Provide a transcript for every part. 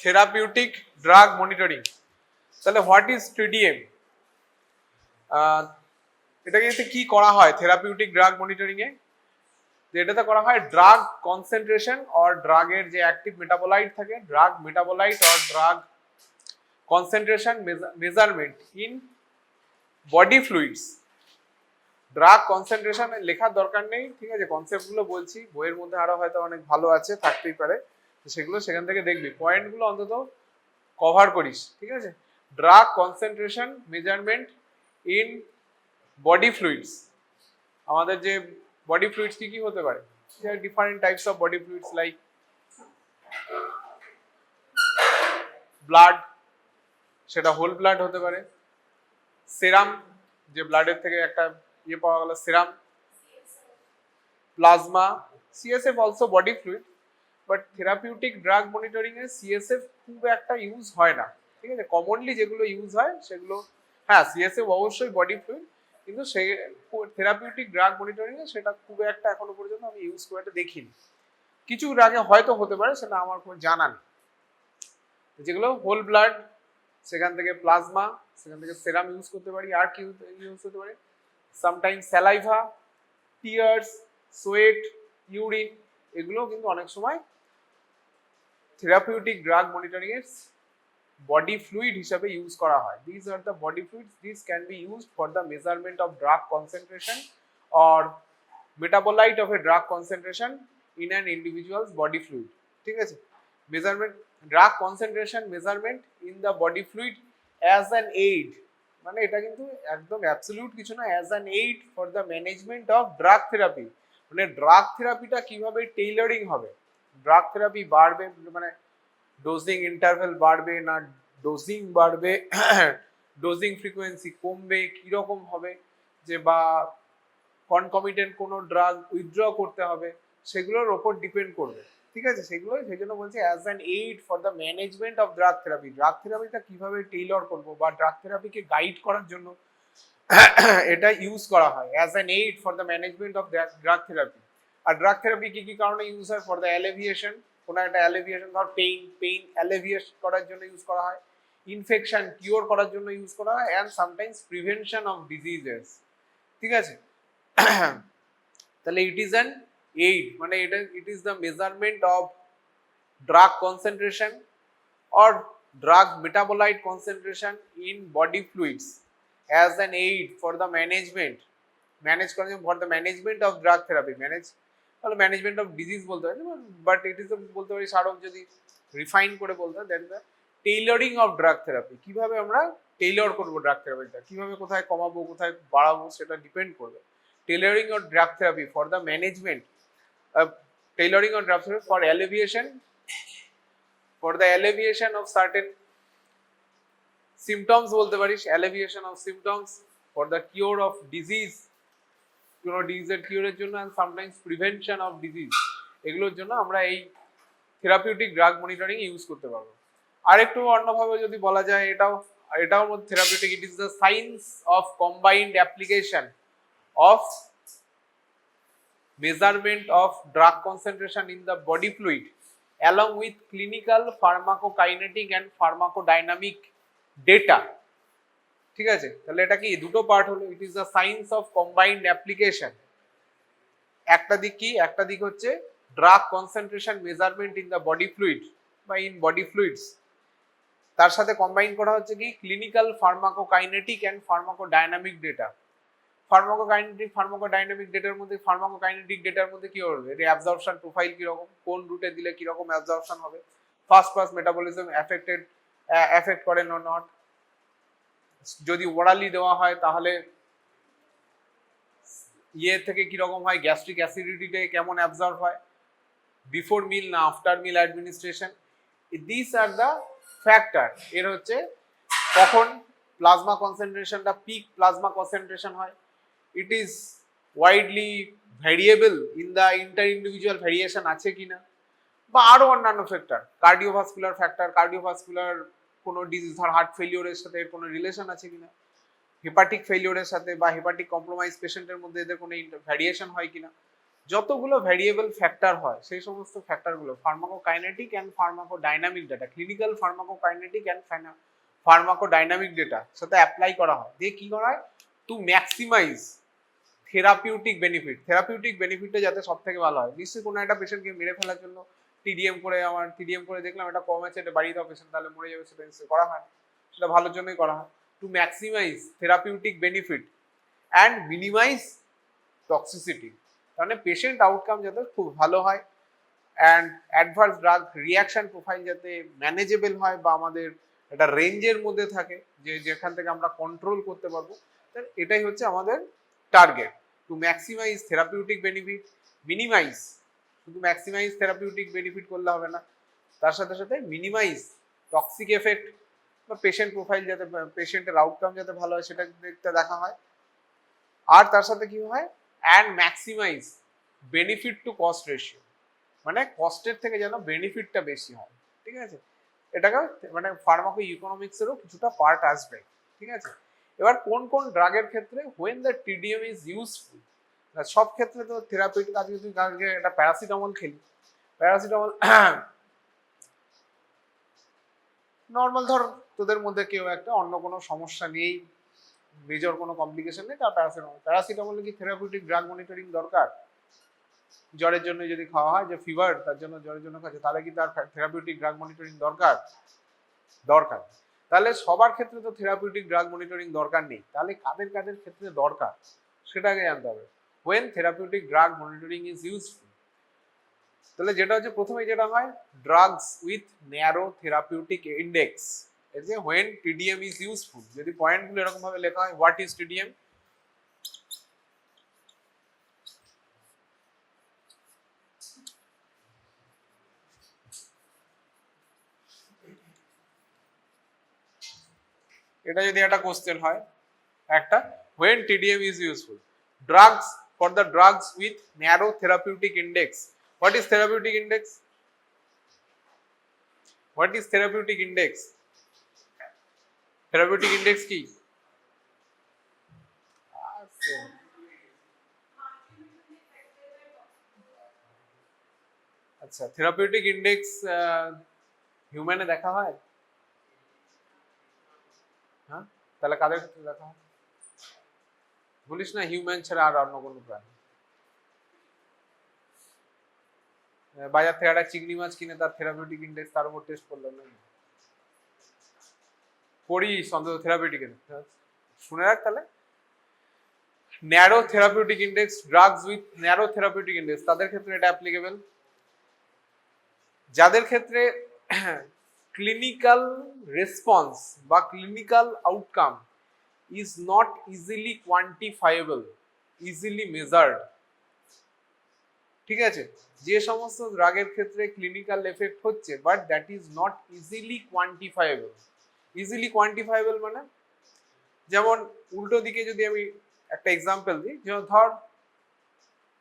Therapeutic drug monitoring. তাহলে what is TDM? এটাকে কি করা হয় থেরাপিউটিক ড্রাগ মনিটরিং এ? এটাতে করা হয় ড্রাগ কনসেন্ট্রেশন অর ড্রাগের যে অ্যাক্টিভ মেটাবোলাইট থাকে, drug metabolite or drug concentration measurement in body fluids. Drug concentration লেখার দরকার নেই, ঠিক আছে, কনসেপ্ট গুলো বলছি, বইয়ের মধ্যে আরো হয়তো অনেক ভালো আছে, থাকতেই পারে, সেগুলো সেখান থেকে দেখবি, পয়েন্টগুলো অন্তত কভার করিস, ঠিক আছে। Drug concentration measurement in body fluids. আমাদের যে বডি ফ্লুইডস কি কি হতে পারে? Different types of body fluids like blood, সেটা হোল ব্লাড হতে পারে, সেরাম, যে ব্লাডের থেকে একটা পাওয়া গেল serum, plasma, CSF also body fluid, but therapeutic drug monitoring এ CSF খুব একটা ইউজ হয় না, ঠিক আছে। কমনলি যেগুলো ইউজ হয় সেগুলো, হ্যাঁ CSF অবশ্যই বডি ফ্লুইড, কিন্তু সে থেরাপিউটিক ড্রাগ মনিটরিং এ সেটা খুব একটা এখনো পর্যন্ত আমি ইউজ করে একটা দেখিনি। কিছু আগে হয়তো হতে পারে, সেটা আমার কোনো জানা নেই। যেগুলো হোল ব্লাড, সেখান থেকে প্লাজমা, সেখান থেকে সেরাম ইউজ করতে পারি, আর কি ইউজ করতে পারি, sometimes saliva, tears, sweat, urine, এগুলো কিন্তু অনেক সময় থেরাপিউটিক ড্রাগ মনিটরিং এর বডি ফ্লুইড হিসাবে ইউজ করা হয়। This are the body fluids, this can be used for the measurement of drug concentration or metabolite of a drug concentration in an individuals body fluid, ঠিক আছে। Measurement, drug concentration measurement in the body fluid as an aid, মানে এটা কিন্তু একদম absolute কিছু না, as an aid for the management of drug therapy. মানে drug থেরাপিটা কিভাবে টেইলারিং হবে, ড্রাগ থেরাপি বাড়বে, মানে ডোজিং ইন্টারভ্যাল বাড়বে না ডোজিং বাড়বে, ডোজিং ফ্রিকোয়েন্সি কমবে, কিরকম হবে, যে বা কনকমিটেন্ট কোনো ড্রাগ উইথড্র করতে হবে, সেগুলোর ওপর ডিপেন্ড করবে, ঠিক আছে। সেগুলো সেই জন্য বলছি as an aid for the management of drug therapy. Drug থেরাপিটা কিভাবে টেইলর করবো বা ড্রাগ থেরাপিকে গাইড করার জন্য এটা ইউজ করা হয় as an aid for the management of drug therapy. আর ড্রাগ থেরাপি কি কি কারণে ইউজ হয়? ফর দ্য অ্যালিভিয়েশন, কোনো একটা অ্যালিভিয়েশন, ধর পেইন অ্যালিভিয়েট করার জন্য ইউজ করা হয়, ইনফেকশন কিওর করার জন্য ইউজ করা হয়, and sometimes prevention of diseases, ঠিক আছে। তাহলে ইট ইজ অ্যান এইড, মানে এটা it is the measurement of drug concentration or drug metabolite concentration in body fluids as an aid for the for the management of drug therapy, management of disease বলতে হয়, but it is বলতে পারি সারক যদি refine করে বলতে হয়, that is the tailoring of drug therapy. কিভাবে আমরা টেইলর করবো ড্রাগ থেরাপিটা, কিভাবে কোথায় কমাবো কোথায় বাড়াবো সেটা ডিপেন্ড করবে। Tailoring of drug therapy for the management, tailoring of drug therapy for the alleviation of certain symptoms বলতে পারিস, alleviation of symptoms, for the cure of disease, কোনো ডিজিজের কিউরের জন্য, and sometimes prevention of disease, এগুলোর জন্য আমরা এই therapeutic drug monitoring use করতে পারবো। আর একটু অন্যভাবে যদি বলা যায়, এটাও মধ্যে therapeutic, it is the science of combined application of measurement of drug concentration in the body fluid along with clinical pharmacokinetic and pharmacodynamic data, ঠিক আছে। তাহলে এটা কি দুটো পার্ট হলো, it is the science of combined application. একটা দিক কি, একটা দিক হচ্ছে drug concentration measurement in the body fluid বা ইন বডি ফ্লুইডস, তার সাথে কম্বাইন করা হচ্ছে কি clinical pharmacokinetic and pharmacodynamic data. Pharmacodynamic ডেটার মধ্যে, ফার্মাকোকাইনেটিক ডেটার মধ্যে কি হবে, এর অ্যাবজর্পশন প্রোফাইল কিরকম, কোন রুটে দিলে কিরকম অ্যাবজর্পশন হবে, ফাস্ট মেটাবলিজম এফেক্ট করে না নট, যদি ওরালি দেওয়া হয় তাহলে ইয়ে থেকে কিরকম হয়, গ্যাস্ট্রিক অ্যাসিডিটিতে কেমন অ্যাবজর্ব হয়, বিফোর মিল না after mill administration, this are the factor. এর হচ্ছে কখন প্লাজমা কনসেন্ট্রেশনটা পিক প্লাজমা কনসেন্ট্রেশন হয়, it is widely variable in the inter-individual variation আছে কিনা, বা আরো অন্যান্য ফ্যাক্টর, কার্ডিওভাস্কুলার কোনো ডিজিজ, ধর হার্ট ফেলিওরের সাথে এর কোনো রিলেশন আছে কিনা, হেপাটিক ফেলিওরের সাথে বা হেপাটিক কম্প্রোমাইজ পেশেন্টের মধ্যে এদের কোনো ভ্যারিয়েশন হয় কিনা, যতগুলো ভ্যারিয়েবল ফ্যাক্টর হয় সেই সমস্ত ফ্যাক্টরগুলো pharmacokinetic and pharmacodynamic data, clinical pharmacokinetic and pharmacodynamic data সাথে অ্যাপ্লাই করা হয়। দিয়ে কি করা হয়, to maximise therapeutic benefit, therapeutic বেনিফিটটা যাতে সব থেকে ভালো হয়। নিশ্চয়ই কোনো একটা পেশেন্টকে মেরে ফেলার জন্য টিডিএম করে দেখলাম এটা কম আছে, এটা বাড়িয়ে দাও পেশেন্ট তাহলে মরে যাবে, সেটা নিশ্চয়ই করা হয়, সেটা ভালোর জন্যই করা হয়। To maximise therapeutic benefit and minimise toxicity, মানে পেশেন্ট আউটকাম যাতে খুব ভালো হয় and adverse drug reaction profile যাতে ম্যানেজেবল হয় বা আমাদের একটা রেঞ্জের মধ্যে থাকে, যে যেখান থেকে আমরা কন্ট্রোল করতে পারবো, এটাই হচ্ছে আমাদের target. To maximise therapeutic benefit, minimise, শুধু ম্যাক্সিমাইজ থেরাপিউটিক বেনিফিট করলে হবে না, তার সাথে সাথে মিনিমাইজ টক্সিক এফেক্ট বা পেশেন্ট প্রোফাইল যাতে, পেশেন্টের আউটকাম যাতে ভালো হয় সেটা দেখতে দেখা হয়। আর তার সাথে কি হয়, and maximise benefit to cost ratio, মানে কস্টের থেকে যেন বেনিফিটটা বেশি হয়। ঠিক আছে, এটাকে মানে ফার্মাকো ইকোনমিক্সেরও কিছুটা পার্ট আসবে। ঠিক আছে, এবার কোন কোন ড্রাগের ক্ষেত্রে when the TDM is useful, সব ক্ষেত্রে তো থেরাপিউটিক, আজকে তুই কালকে একটা প্যারাসিটামল খেলি, প্যারাসিটামল নর্মাল ধর তোদের মধ্যে কেউ একটা অন্য কোনো সমস্যা নেই, মেজর কোনো কমপ্লিকেশন নেই, তার প্যারাসিটামলে কি থেরাপিউটিক ড্রাগ মনিটরিং দরকার? জ্বরের জন্য যদি খাওয়া হয়, যে ফিভার তার জন্য জ্বরের জন্য খাচ্ছে, তাহলে কি তার থেরাপিউটিক ড্রাগ মনিটরিং দরকার? দরকার। তাহলে সবার ক্ষেত্রে তো থেরাপিউটিক ড্রাগ মনিটরিং দরকার নেই, তাহলে কাদের কাদের ক্ষেত্রে দরকার সেটাকে জানতে হবে। when therapeutic drug monitoring is useful, তাহলে যেটা হচ্ছে প্রথমে যেটা হয়, drugs with narrow therapeutic index, এই যে when TDM is useful, যদি পয়েন্টগুলো এরকম ভাবে লেখা হয়, হোয়াট ইজ TDM, এটা যদি একটা কোশ্চেন হয় একটা, when TDM is useful, drugs, for the drugs with narrow therapeutic index, what is therapeutic index, what is therapeutic index, therapeutic index কি? আচ্ছা, থেরাপিউটিক ইন্ডেক্স হিউম্যানে দেখা হয়? হ্যাঁ, তাহলে কাদের ক্ষেত্রে দেখা হয়? বলিস না হিউম্যান ছাড়া আর অন্য কোনো প্রাণী। বাজার থেকে একটা চিংড়ি মাছ কিনে তার থেরাপিউটিক ইন্ডেক্স তার উপর টেস্ট করলাম না, করিস অন্তত থেরাপিউটিক ইন্ডেক্স শুনে রাখ তাহলে। Narrow therapeutic index, drugs with narrow therapeutic index, তাদের ক্ষেত্রে এটা অ্যাপ্লিকেবল। যাদের ক্ষেত্রে ক্লিনিক্যাল রেসপন্স বা clinical outcome is not easily quantifiable, easily measured, ঠিক আছে, যে সমস্ত ড্রাগের ক্ষেত্রে ক্লিনিক্যাল এফেক্ট হচ্ছে but that is not easily quantifiable. Easily quantifiable মানে, যেমন উল্টো দিকে যদি আমি একটা এক্সাম্পল দিই, যেমন ধর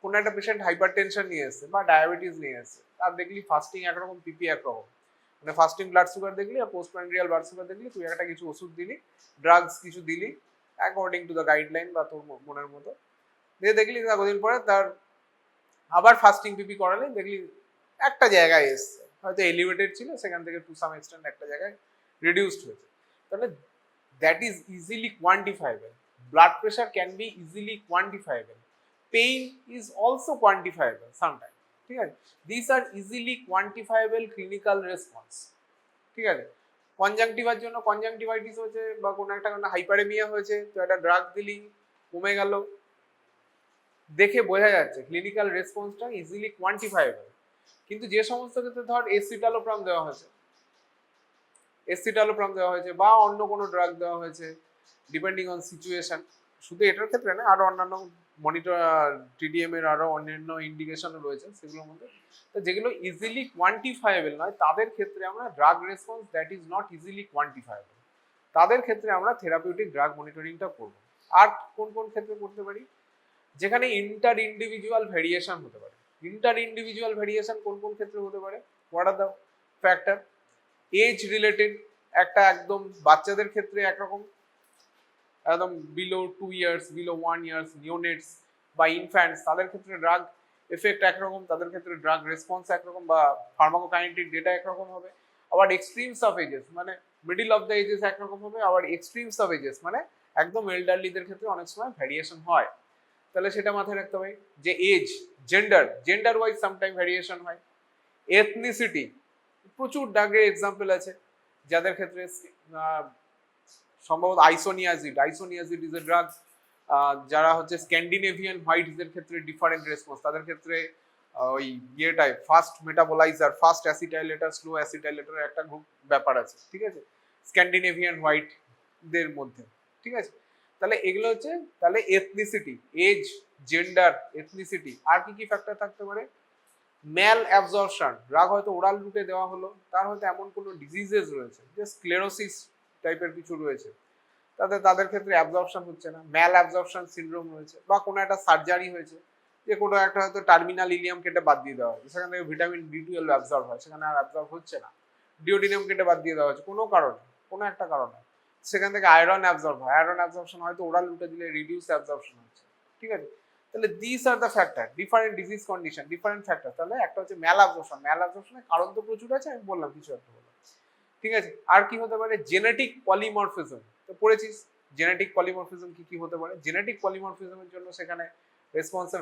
কোনো একটা পেশেন্ট হাইপার টেনশন নিয়ে এসছে বা ডায়াবেটিস নিয়ে এসছে, তার দেখলি ফাস্টিং একরকম, পিপি একরকম, মানে ফাস্টিং ব্লাড সুগার দেখলি আর পোস্ট প্রান্ডিয়াল ব্লাড সুগার দেখলি, তুই একটা কিছু ওষুধ দিলি, ড্রাগস কিছু দিলি অ্যাকর্ডিং টু দ্য গাইডলাইন বা তোর মনের মতো, দিয়ে দেখলি কদিন পরে তার আবার ফাস্টিং পিপি করালে দেখলি একটা জায়গায় এসছে, হয়তো এলিভেটেড ছিল, সেখান থেকে টু সাম এক্সটেন্ট একটা জায়গায় রিডিউসড হয়েছে। তাহলে that is easily quantifiable, blood pressure can be easily quantifiable, pain is also quantifiable sometime, ঠিক আছে, this are easily quantifiable clinical response. ঠিক আছে, কনজাংটিভার জন্য কনজাংটিভাইটিস হয়েছে বা কোনো একটা হাইপারেমিয়া হয়েছে, তো একটা ড্রাগ দিলি কমে গেল, দেখে বোঝা যাচ্ছে ক্লিনিক্যাল রেসপন্সটা ইজিলি কোয়ান্টিফাইবল। কিন্তু যে সমস্ত ক্ষেত্রে ধর এসিটালোপ্রাম দেওয়া হয়েছে, এসিটালোপ্রাম দেওয়া হয়েছে বা অন্য কোনো ড্রাগ দেওয়া হয়েছে, ডিপেন্ডিং অন সিচুয়েশন, শুধু এটার ক্ষেত্রে না, আরো অন্যান্য মনিটর টিডিএম এর আরো অন্যান্য ইন্ডিকেশনও রয়েছে সেগুলোর মধ্যে, তো যেগুলো ইজিলি কোয়ান্টিফাইবল নয় তাদের ক্ষেত্রে আমরা drug response that is not easily quantifiable, তাদের ক্ষেত্রে আমরা থেরাপিউটিক ড্রাগ মনিটরিংটা করব। আর কোন কোন ক্ষেত্রে করতে পারি, যেখানে ইন্টার ইন্ডিভিজুয়াল ভেরিয়েশন হতে পারে। ইন্টার ইন্ডিভিজুয়াল ভেরিয়েশন কোন কোন ক্ষেত্রে হতে পারে, what are the factor, age related, একটা একদম বাচ্চাদের ক্ষেত্রে একরকম, একদম below 2 years, below 1 years, neonates বা ইনফ্যান্টস, তাদের ক্ষেত্রে ড্রাগ এফেক্ট একরকম, তাদের ক্ষেত্রে ড্রাগ রেসপন্স একরকম বা ফার্মাকোকাইনেটিক ডেটা একরকম হবে। আবার এক্সট্রিমস অফ এজেস মানে মিডল অফ দ্য এজেস একরকম হবে, আবার এক্সট্রিমস অফ এজেস মানে একদম এল্ডারলিদের ক্ষেত্রে অনেক সময় ভ্যারিয়েশন হয়। তাহলে সেটা মাথায় রাখতে হবে যে age, gender wise sometime variation হয়। এথনিসিটি, প্রচুর ড্রাগের এক্সাম্পল আছে যাদের ক্ষেত্রে সম্ভবত আইসোনিয়াজিড ইজ এ ড্রাগ, যারা হচ্ছে স্ক্যান্ডিনেভিয়ান হোয়াইটদের ক্ষেত্রে ডিফারেন্ট রেসপন্স, তাদের ক্ষেত্রে ওই ইয়েটাই ফাস্ট মেটাবোলাইজার, ফাস্ট অ্যাসিটাইলেটার, স্লো অ্যাসিটাইলেটার একটা গ্রুপ ব্যাপার আছে, ঠিক আছে, স্ক্যান্ডিনেভিয়ান হোয়াইটদের মধ্যে, ঠিক আছে। তাহলে এগুলো হচ্ছে তাহলে এথনিসিটি, এজ, জেন্ডার, এথনিসিটি। আর কি কি ফ্যাক্টর থাকতে পারে? ম্যাল অ্যাবজর্পশন, ড্রাগ হয়তো ওরাল রুটে দেওয়া হলো, তার হয়তো এমন কোনো ডিজিজেস রয়েছে যে স্ক্লেরোসিস টাইপের কিছু রয়েছে, তাদের ক্ষেত্রে অ্যাবজর্পশন হচ্ছে না, ম্যাল অ্যাবজর্পশন সিনড্রোম রয়েছে, বা কোনো একটা সার্জারি হয়েছে যে কোনো একটা হয়তো টার্মিনাল ইলিয়াম কেটে বাদ দিয়ে দেওয়া হয়েছে, সেখান থেকে ভিটামিন B12 অ্যাবজর্ব হয়, সেখানে আর অ্যাবজর্ব হচ্ছে না। ডিওডিনাম কেটে বাদ দিয়ে দেওয়া হয়েছে কোনো কারণে, কোনো একটা কারণে, সেখান থেকে আয়রন অ্যাবজর্ব হয়, আয়রন অ্যাবজর্পশন হয়তো ওরাল রুটে দিলে রিডিউস অ্যাবজর্পশন হচ্ছে, ঠিক আছে। তাহলে this are the factor, different disease condition, different factor. তাহলে একটা হচ্ছে ম্যাল অ্যাবজর্পশনের কারণ তো প্রচুর আছে, আমি বললাম কিছু একটা বললাম, ঠিক আছে। আর কি হতে পারে? জেনেটিক পলিমরফিজম, তো পড়েছিস জেনেটিক পলিমরফিজম কি কি হতে পারে। জেনেটিক পলিমরফিজমের জন্য সেখানে রেসপন্সে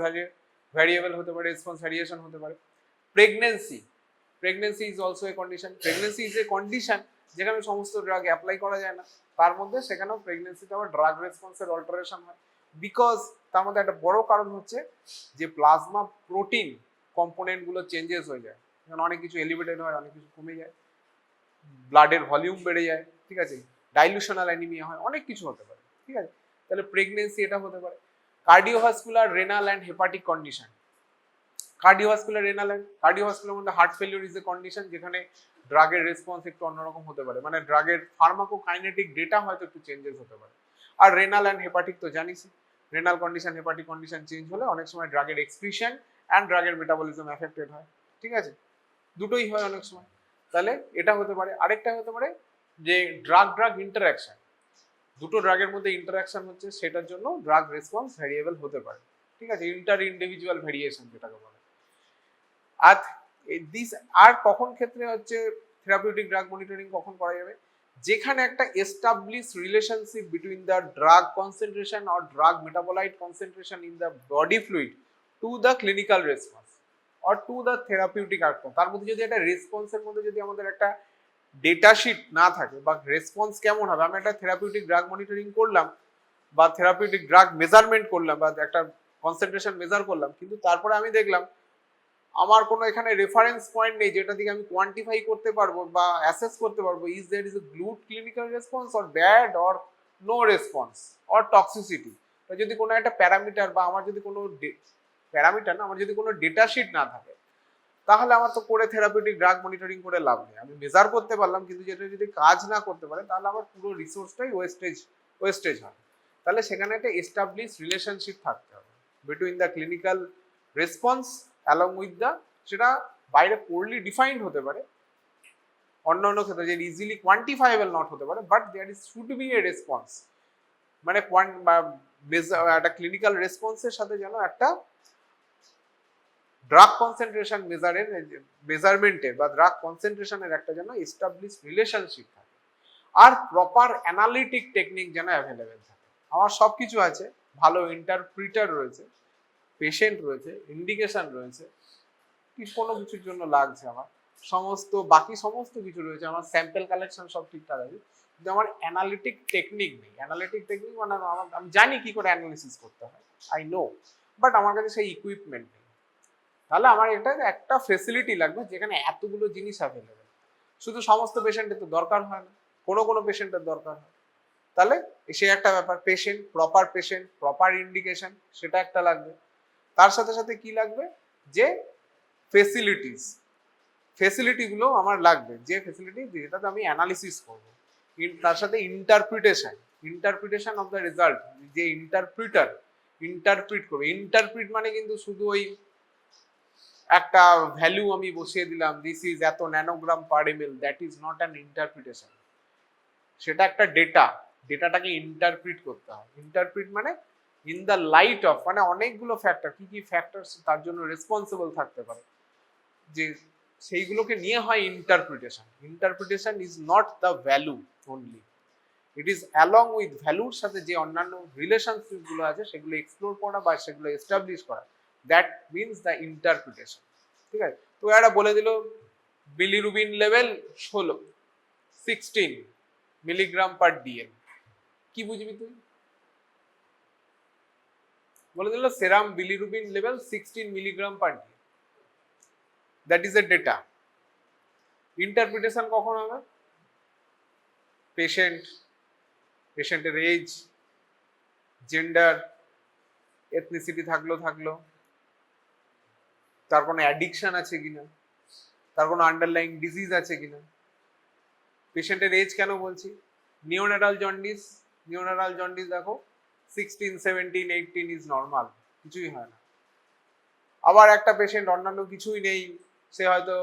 ভ্যারিয়েবল হতে পারে, রেসপন্স ভ্যারিয়েশন হতে পারে। Pregnancy is also A condition, pregnancy is a condition যেখানে সমস্ত ড্রাগ অ্যাপ্লাই করা যায় না, তার মধ্যে সেখানেও প্রেগনেন্সিতে আবার ড্রাগ রেসপন্সের অল্টারেশন হয়, বিকজ তার মধ্যে একটা বড় কারণ হচ্ছে যে প্লাজমা প্রোটিন কম্পোনেন্ট গুলো চেঞ্জেস হয়ে যায়, অনেক কিছু এলিভেটেড হয়, অনেক কিছু কমে যায়, ব্লাডের ভলিউম বেড়ে যায়, ঠিক আছে, ডাইলুশনাল অ্যানিমিয়া হয়, অনেক কিছু হতে পারে, ঠিক আছে। তাহলে প্রেগনেন্সি এটা হতে পারে। Cardiovascular, renal and hepatic condition. Cardiovascular মধ্যে heart failure is a condition যেখানে ড্রাগের রেসপন্স একটু অন্যরকম হতে পারে, মানে ড্রাগের ফার্মাকোকাইনেটিক ডেটা হয়তো একটু চেঞ্জেস হতে পারে। আর রেনাল অ্যান্ড হেপাটিক তো জানিস, renal condition, hepatic condition change হলে অনেক সময় ড্রাগের এক্সক্রিশন অ্যান্ড ড্রাগের মেটাবলিজম এফেক্টেড হয়, ঠিক আছে, দুটোই হয় অনেক সময়। তাহলে এটা হতে পারে। আরেকটা হতে পারে যে ড্রাগ ইন্টারাকশন, দুটো ড্রাগের মধ্যে ইন্টারাকশন হচ্ছে, সেটার জন্য ড্রাগ রেসপন্স ভ্যারিয়েবল হতে পারে, ঠিক আছে, ইন্টার ইন্ডিভিজুয়াল ভেরিয়েশন যেটাকে বলে। আর দিস আর কখন ক্ষেত্রে হচ্ছে থেরাপিউটিক ড্রাগ মনিটরিং কখন করা যাবে? যেখানে একটা establish relationship between the drug concentration or drug metabolite concentration in the body fluid to the clinical response or to the therapeutic outcome. তার মধ্যে যদি একটা রেসপন্সের মধ্যে যদি আমাদের একটা ডেটা শিট না থাকে, বা রেসপন্স কেমন হবে, আমি একটা থেরাপিউটিক ড্রাগ মনিটরিং করলাম বা থেরাপিউটিক ড্রাগ মেজারমেন্ট করলাম বা একটা কনসেন্ট্রেশন মেজার করলাম, কিন্তু তারপরে আমি দেখলাম আমার কোনো এখানে রেফারেন্স পয়েন্ট নেই যেটা থেকে আমি কোয়ান্টিফাই করতে পারবো বা অ্যাসেস করতে পারবো is there is a good clinical response or bad or no response or toxicity. যদি কোনো একটা প্যারামিটার বা আমার যদি কোনো প্যারামিটার না, আমার যদি কোনো ডেটা শিট না থাকে, তাহলে আমার তো করে থেরাপিউটিক ড্রাগ মনিটরিং করে লাভ নেই। আমি মেজার করতে পারলাম কিন্তু যেটা যদি কাজ না করতে পারে তাহলে আমার পুরো রিসোর্সটাই ওয়েস্টেজ হয়। তাহলে সেখানে একটা এস্টাবলিশ রিলেশনশিপ থাকতে হবে between the clinical response along with the, সেটা বাইরে পোরলি ডিফাইন্ড হতে পারে, অন্য অন্য ক্ষেত্রে যে ইজিলি কোয়ান্টিফাইবল নট হতে পারে, but there is should be a response, মানে একটা ক্লিনিক্যাল রেসপন্সের সাথে যেন একটা ড্রাগ কনসেন্ট্রেশন মেজারমেন্টের বা ড্রাগ কনসেন্ট্রেশনের একটা যেন এস্টাবলিশ রিলেশনশিপ থাকে, আর প্রপার অ্যানালিটিক টেকনিক যেন অ্যাভেলেবেল থাকে। আমার সব কিছু আছে, ভালো ইন্টারপ্রিটার রয়েছে, পেশেন্ট রয়েছে, ইন্ডিকেশন রয়েছে, কোনো কিছুর জন্য লাগছে আমার বাকি সমস্ত কিছু রয়েছে, আমার স্যাম্পল কালেকশন সব ঠিকঠাক আছে, কিন্তু আমার অ্যানালিটিক টেকনিক নেই। অ্যানালিটিক টেকনিক মানে আমি জানি কি করে অ্যানালিসিস করতে হয়, আই নো, বাট আমার কাছে সেই ইকুইপমেন্ট নেই। তাহলে আমার এটা একটা ফেসিলিটি লাগবে যেখানে এতগুলো জিনিস অ্যাভেলেবেল। শুধু সমস্ত পেশেন্টের তো দরকার হয় না, কোনো পেশেন্টের দরকার হয়, তাহলে সে একটা ব্যাপার। পেশেন্ট, প্রপার ইন্ডিকেশন, সেটা একটা লাগবে। তার সাথে সাথে কি লাগবে? যে ফেসিলিটিগুলো আমার লাগবে, যে ফেসিলিটি যেটাতে আমি অ্যানালিসিস করবো। তার সাথে ইন্টারপ্রিটেশন অফ দ্য রেজাল্ট, যে ইন্টারপ্রিট করবে। ইন্টারপ্রিট মানে কিন্তু শুধু ওই একটা ভ্যালু আমি বসিয়ে দিলাম, দিস ইজ এত nanogram per ML, that is not an interpretation. সেটা একটা ডেটাটাকে ইন্টারপ্রিট করতে হয়। ইন্টারপ্রিট মানে ইন দ্য লাইট অফ, মানে অনেকগুলো ফ্যাক্টর, কি কি ফ্যাক্টর তার জন্য রেসপন্সিবল থাকতে পারে, যে সেইগুলোকে নিয়ে হয় interpretation. Interpretation is not the value only, it is along with ভ্যালুর সাথে যে অন্যান্য রিলেশনশিপ গুলো আছে সেগুলো এক্সপ্লোর করা বা সেগুলো এস্টাবলিশ করা, দ্যাট মিনস দ্য ইন্টারপ্রিটেশন। ঠিক আছে, তো এরা বলে দিল bilirubin level 16 milligram per DL, কি বুঝবি তুই? বলে দিল serum bilirubin level 16 milligram per DL, that is a data. Interpretation কখন হবে? পেশেন্টের এজ, জেন্ডার, এথনিসিটি থাকলো, তার কোনো অ্যাডিকশন আছে কিনা, তার কোনো আন্ডারলাইং ডিজিজ আছে কিনা। পেশেন্টের এজ কেন বলছি? নিওনাটাল জন্ডিস দেখো 16, 17, 18 ইজ নর্মাল, কিছুই হয় না। আবার একটা পেশেন্ট অন্যান্য কিছুই নেই, সে হয়তো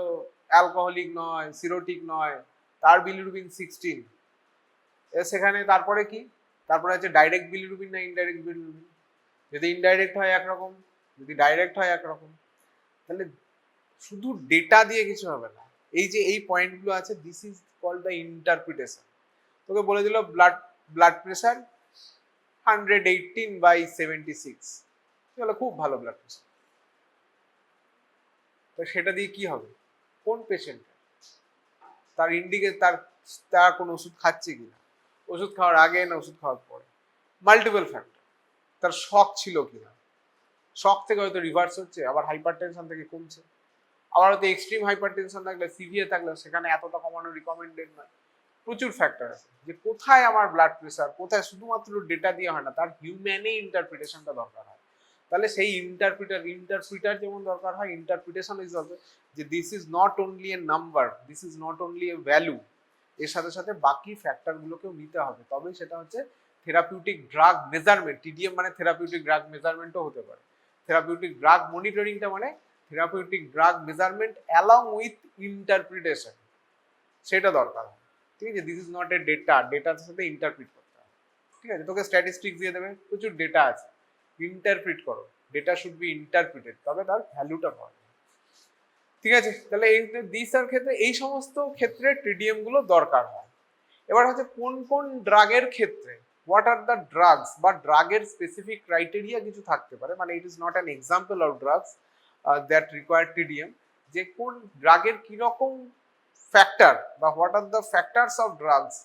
অ্যালকোহলিক নয়, সিরোটিক নয়, তার বিলিরুবিন 16, সেখানে তারপরে কি? তারপরে আছে ডাইরেক্ট বিলিরুবিন না ইনডাইরেক্ট বিলিরুবিন। যদি ইনডাইরেক্ট হয় একরকম, যদি ডাইরেক্ট হয় একরকম। তাহলে শুধু ডেটা দিয়ে কিছু হবে না, এই যে এই পয়েন্টগুলো আছে, this is called the interpretation. তোকে বলে দিল ব্লাড প্রেসার 118/76, তাহলে খুব ভালো ব্লাড প্রেসার। তো সেটা দিয়ে কি হবে? কোন পেশেন্ট, তার তার কোন ওষুধ খাচ্ছে কিনা, ওষুধ খাওয়ার আগে না ওষুধ খাওয়ার পরে, মাল্টিপল ফ্যাক্টর। তার শক ছিল কিনা, শক থেকে হয়তো রিভার্স হচ্ছে, আবার হাইপার টেনশন থেকে কমছে, আবার হয়তো এক্সট্রিম হাইপার টেনশন থাকলে, সিভিয়ার থাকলে সেখানে এতটা কমানো রিকমেন্ডেড নয়। প্রচুর ফ্যাক্টর আছে যে কোথায় আমার ব্লাড প্রেসার, কোথায় শুধুমাত্র ডেটা দিয়ে হয় না, তার হিউম্যানে ইন্টারপ্রিটেশনটা দরকার হয়। তাহলে সেই ইন্টারপ্রিটার যেমন দরকার হয়, ইন্টারপ্রিটেশন ইজ অলসো যে this is not only a number, this is not only a value, এর সাথে সাথে বাকি ফ্যাক্টরগুলোকেও নিতে হবে, তবেই সেটা হচ্ছে থেরাপিউটিক ড্রাগ মেজারমেন্ট। টিডিএম মানে থেরাপিউটিক ড্রাগ মেজারমেন্টও হতে পারে। থেরাপিউটিক ড্রাগ মনিটরিংটা মানে therapeutic drug measurement along with interpretation, সেটা দরকার হয়। ঠিক আছে, দিস ইজ নট এ ডেটার সাথে ইন্টারপ্রিট করতে হবে। ঠিক আছে, তোকে স্ট্যাটিস্টিক্স দিয়ে দেবে, প্রচুর ডেটা আছে, ইন্টারপ্রিট করো, ডেটা শুড বি ইন্টারপ্রিটেড, তবে তার ভ্যালুটা পাওয়া যায়। ঠিক আছে, তাহলে এই দিসের ক্ষেত্রে, এই সমস্ত ক্ষেত্রে টিডিএম গুলো দরকার হয়। এবার হচ্ছে কোন কোন ড্রাগের ক্ষেত্রে, হোয়াট আর দ্য ড্রাগস, বা ড্রাগের স্পেসিফিক ক্রাইটেরিয়া কিছু থাকতে পারে, মানে it is not an example of drugs that require TDM, যে কোন ড্রাগের কিরকম ফ্যাক্টর, বা what are the factors of drugs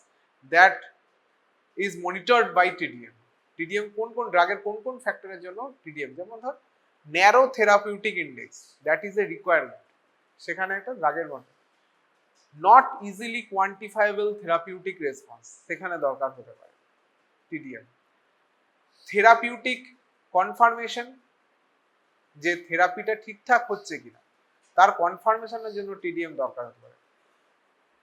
that is monitored by TDM. TDM কোন কোন ড্রাগের কোন কোন ফ্যাক্টরের জন্য টিডিএম, যেমন ধর narrow therapeutic index, that is A requirement, সেখানে একটা ড্রাগের মধ্যে not easily quantifiable therapeutic response, সেখানে দরকার হতে পারে টিডিএম। থেরাপিউটিক কনফার্মেশন, যে থেরাপিটা ঠিকঠাক হচ্ছে কিনা তার কনফার্মেশনের জন্য টিডিএম দরকার হতে পারে।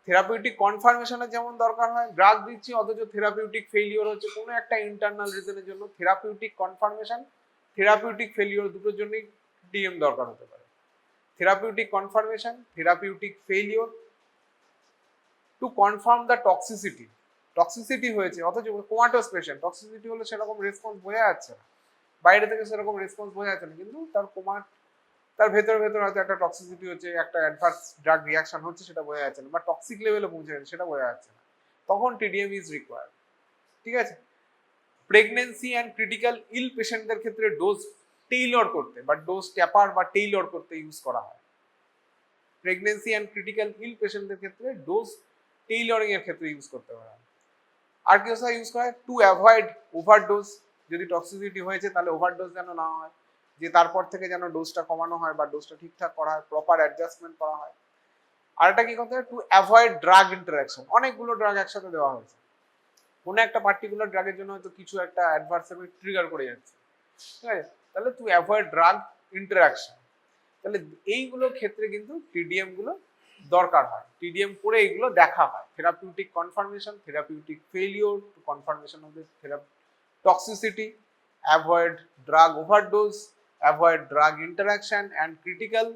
থেরাপিউটিক কনফার্মেশনের যেমন দরকার হয়, ড্রাগ দিচ্ছি অথচ থেরাপিউটিক ফেলিওর হচ্ছে কোনো একটা ইন্টারনাল রিজনের জন্য, থেরাপিউটিক কনফার্মেশন, থেরাপিউটিক ফেলিওর দুটোর জন্যই টিডিএম দরকার হতে পারে। Therapeutic confirmation, therapeutic failure, to confirm the toxicity হয়েছে অথচ কোমাটোস পেশেন্ট, টক্সিসিটি হলে সেরকম রেসপন্স বোঝা যাচ্ছে না, বাইরে থেকে সেরকম রেসপন্স বোঝা যাচ্ছে না, কিন্তু তার ভেতরে হয়তো একটা টক্সিসিটি হচ্ছে, একটা অ্যাডভার্স ড্রাগ রিয়াকশন হচ্ছে, সেটা বোঝা যাচ্ছে না, বা টক্সিক লেভেলে পৌঁছে যাচ্ছে সেটা বোঝা যাচ্ছে না, তখন টিডিএম ইজ রিকোয়ার্ড। ঠিক আছে, প্রেগনেন্সি অ্যান্ড ক্রিটিক্যাল ইল পেশেন্টদের ক্ষেত্রে ডোজ টেইলর করতে, বা ডোজ ট্যাপার বা টেইলর করতে ইউজ করা হয়। প্রেগনেন্সি অ্যান্ড ক্রিটিক্যাল ইল পেশেন্টদের ক্ষেত্রে ডোজ টেইলরিং এর ক্ষেত্রে ইউজ করতে পারে। আর কি ইউজ করা হয়? টু অ্যাভয়েড ওভারডোজ, যদি টক্সিসিটি হয়েছে তাহলে ওভারডোজ যেন না হয়, যে তারপর থেকে যেন ডোজটা কমানো হয় বা ডোজটা ঠিকঠাক করা হয়, প্রপার অ্যাডজাস্টমেন্ট করা হয়। আর এটা কি করতে হয়? টু অ্যাভয়েড ড্রাগ ইন্টারাকশন, অনেকগুলো ড্রাগ একসাথে দেওয়া হয়েছে, কোনো একটা পার্টিকুলার ড্রাগের জন্য হয়তো কিছু একটা অ্যাডভার্স এফেক্ট ট্রিগার করে যাচ্ছে, ঠিক আছে, তাহলে টু অ্যাভয়েড ড্রাগ ইন্টারাকশন। তাহলে এইগুলোর ক্ষেত্রে কিন্তু টিডিএম গুলো দরকার হয়, টিডিএম করে এইগুলো দেখা হয়। Therapeutic confirmation, therapeutic failure, to confirmation of the toxicity, avoid drug overdose, avoid drug interaction, and critical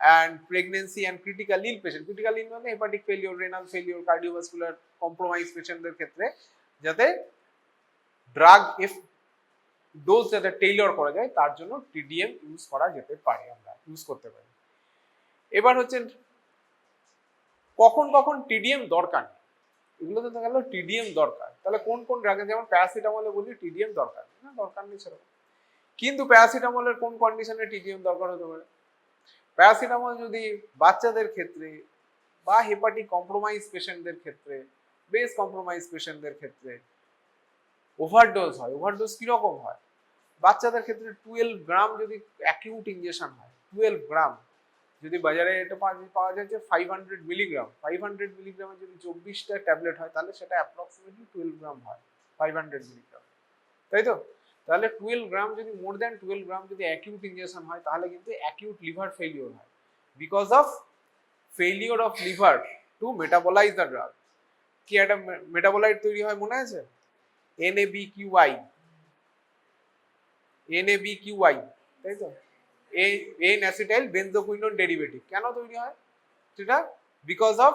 and pregnancy and critical ill patient, critical ill মানে hepatic failure, renal failure, cardiovascular compromise পেশেন্টদের ক্ষেত্রে যাতে drug dose যাতে Taylor করা যায় তার জন্য TDM use করা যেতে পারে, আমরা ইউজ করতে পারি। এবার হচ্ছে কখন কখন টিডিএম দরকার নেই, এগুলো তো গেল টিডিএম দরকার, তাহলে কোন কোন ড্রাগে, যেমন প্যারাসিটামলে বলি টিডিএম দরকার না, দরকার নেই সেরকম। কিন্তু প্যারাসিটামলের কোন কন্ডিশনে টিডিএম দরকার হতে পারে? প্যারাসিটামল যদি বাচ্চাদের ক্ষেত্রে বা হেপাটিক কম্প্রোমাইজ পেশেন্টদের ক্ষেত্রে, বেস কম্প্রোমাইজ পেশেন্টদের ক্ষেত্রে ওভারডোজ হয়। ওভারডোজ কিরকম হয়? বাচ্চাদের ক্ষেত্রে 12 গ্রাম যদি অ্যাকিউট ইনজেকশন হয়, 12 গ্রাম, যদি বাজারে এটা পাওয়া যায় যে 500 মিলিগ্রাম, 500 মিলিগ্রামের যদি 24টা ট্যাবলেট হয় তাহলে সেটা অ্যাপ্রক্সিমেটলি 12 গ্রাম হয়, 500 মিলিগ্রাম, তাই তো? তাহলে 12 গ্রাম যদি, মোর দ্যান 12 গ্রাম যদি অ্যাকিউট ইনজেকশন হয় তাহলে কিন্তু অ্যাকিউট লিভার ফেলিওর হয়, because of failure of liver to metabolise the drug. কি একটা মেটাবলাইট তৈরি হয় মনে আছে? NABQI, তাই তো? এন অ্যাসিটাইল বেনজোকুইনোন ডেরিভেটিভ কেন তৈরি হয়? সেটা বিকজ অফ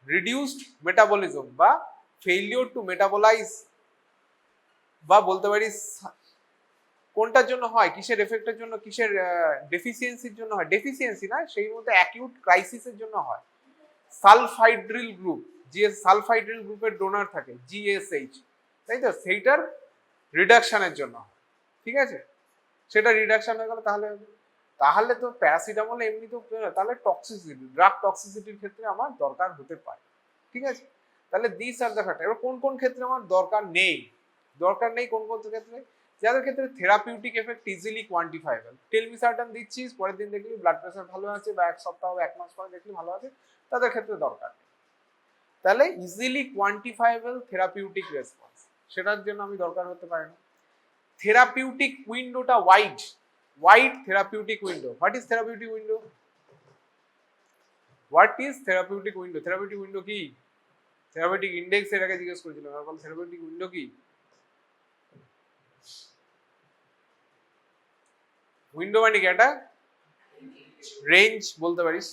রিডিউসড মেটাবলিজম বা ফেইলিওর টু মেটাবলাইজ, বা বলতে পারি কোনটার জন্য হয়, কিসের এফেক্টের জন্য, কিসের ডেফিসিয়েন্সির জন্য হয়, ডেফিসিয়েন্সি না, সেই মধ্যে অ্যাকিউট ক্রাইসিসের জন্য হয়। সালফাইড্রিল গ্রুপ, যে সালফাইড্রিল গ্রুপের ডোনার থাকে GSH, তাই তো, সেইটার রিডাকশনের জন্য, ঠিক আছে? সেটা রিডাকশন হয়ে গেল, তাহলে তো প্যারাসিটামল এমনি তো, তাহলে টক্সিসিটি, ড্রাগ টক্সিসিটির ক্ষেত্রে আমার দরকার হতে পারে, ঠিক আছে? তাহলে দিস আর দ্য ফ্যাক্টর। এবার কোন কোন ক্ষেত্রে আমার দরকার নেই? কোন কোন ক্ষেত্রে? যাদের ক্ষেত্রে therapeutic effect easily quantifiable, telmisartan দিচ্ছিস, পরের দিন দেখলি ব্লাড প্রেশার ভালো আছে, বা এক সপ্তাহ বা এক মাস পরে দেখলি ভালো আছে, তাদের ক্ষেত্রে দরকার নেই। তাহলে ইজিলি কোয়ান্টিফাইবল থেরাপিউটিক রেসপন্স, সেটার জন্য আমি দরকার হতে পারে না। থেরাপিউটিক উইন্ডোটা wide therapeutic window. What is therapeutic window? Therapeutic window কি? থেরাপিউটিক ইন্ডেক্স এর আগে জিজ্ঞেস করেছিলাম, এখন থেরাপিউটিক উইন্ডো কি? উইন্ডো মানে কি? একটা রেঞ্জ বলতে পারিস।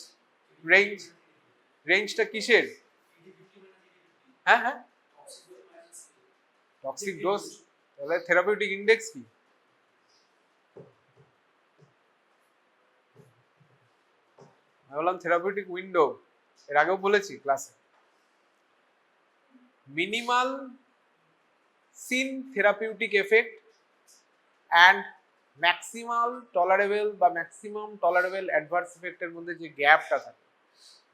রেঞ্জটা কিসের? হ্যাঁ, টক্সিক ডোজ। তাহলে থেরাপিউটিক ইন্ডেক্স কি? আমি বললাম থেরাপিউটিক উইন্ডো, এর আগেও বলেছি ক্লাসে। Minimal seen therapeutic effect and maximal tolerable বা ম্যাক্সিমাম টলারেবল অ্যাডভার্স এফেক্টের মধ্যে যে গ্যাপটা থাকে,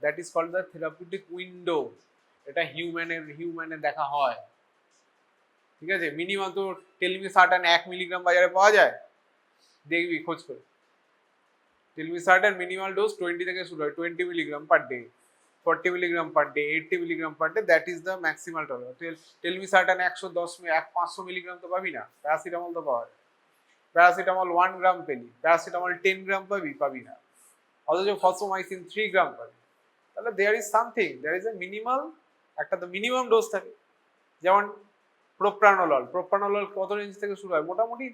that is called the therapeutic window. এটা হিউম্যানে দেখা হয়, ঠিক আছে? মিনিমাম তো টেলমিসার্টান 1 মিলিগ্রাম বাজারে পাওয়া যায়, দেখবি খোঁজ করে। টেলমিসার্টান মিনিমাল ডোজ 20 থেকে শুরু হয়, 20 milligram per day, 40 milligram per day, 80 milligram per day, that is the maximal tolerable. Telmisartan 500 milligram তো পাবি না, প্যারাসিটামল তো পাওয়া যায়। প্যারাসিটামল 1 গ্রাম পেলি, প্যারাসিটামল 10 গ্রাম পাবি না, অথচ ফসফোমাইসিন 3 গ্রাম পাবি। তাহলে there is something, there is a minimal, একটা তো মিনিমাম ডোজ থাকে। যেমন প্রোপ্রানোলল কত রেঞ্জ থেকে শুরু হয়? মোটামুটি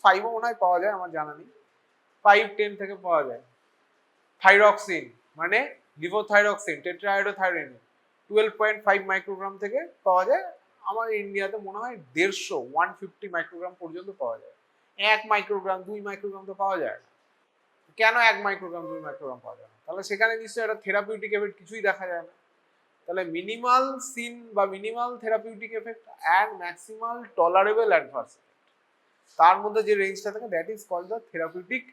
5ও মনে হয় পাওয়া যায়, আমার জানা নেই, 5-10 থেকে পাওয়া যায়। থাইরক্সিন মানে লিভোথাইরক্সিন, টেট্রাহাইড্রোথাইরোইন 12.5 মাইক্রোগ্রাম থেকে পাওয়া যায়। আমার ইন্ডিয়াতে মনে হয় 150 মাইক্রোগ্রাম পর্যন্ত পাওয়া যায়। 1 মাইক্রোগ্রাম 2 মাইক্রোগ্রাম তো পাওয়া যায় না। কেন 1 মাইক্রোগ্রাম 2 মাইক্রোগ্রাম পাওয়া যায় না? তাহলে সেখানে নিশ্চয়ই একটা থেরাপিউটিক এফেক্ট কিছুই দেখা যায় না। তাহলে মিনিমাল সিন বা minimal therapeutic effect and maximal tolerable adverse effect, তার মধ্যে যে রেঞ্জটা থাকে that is called the therapeutic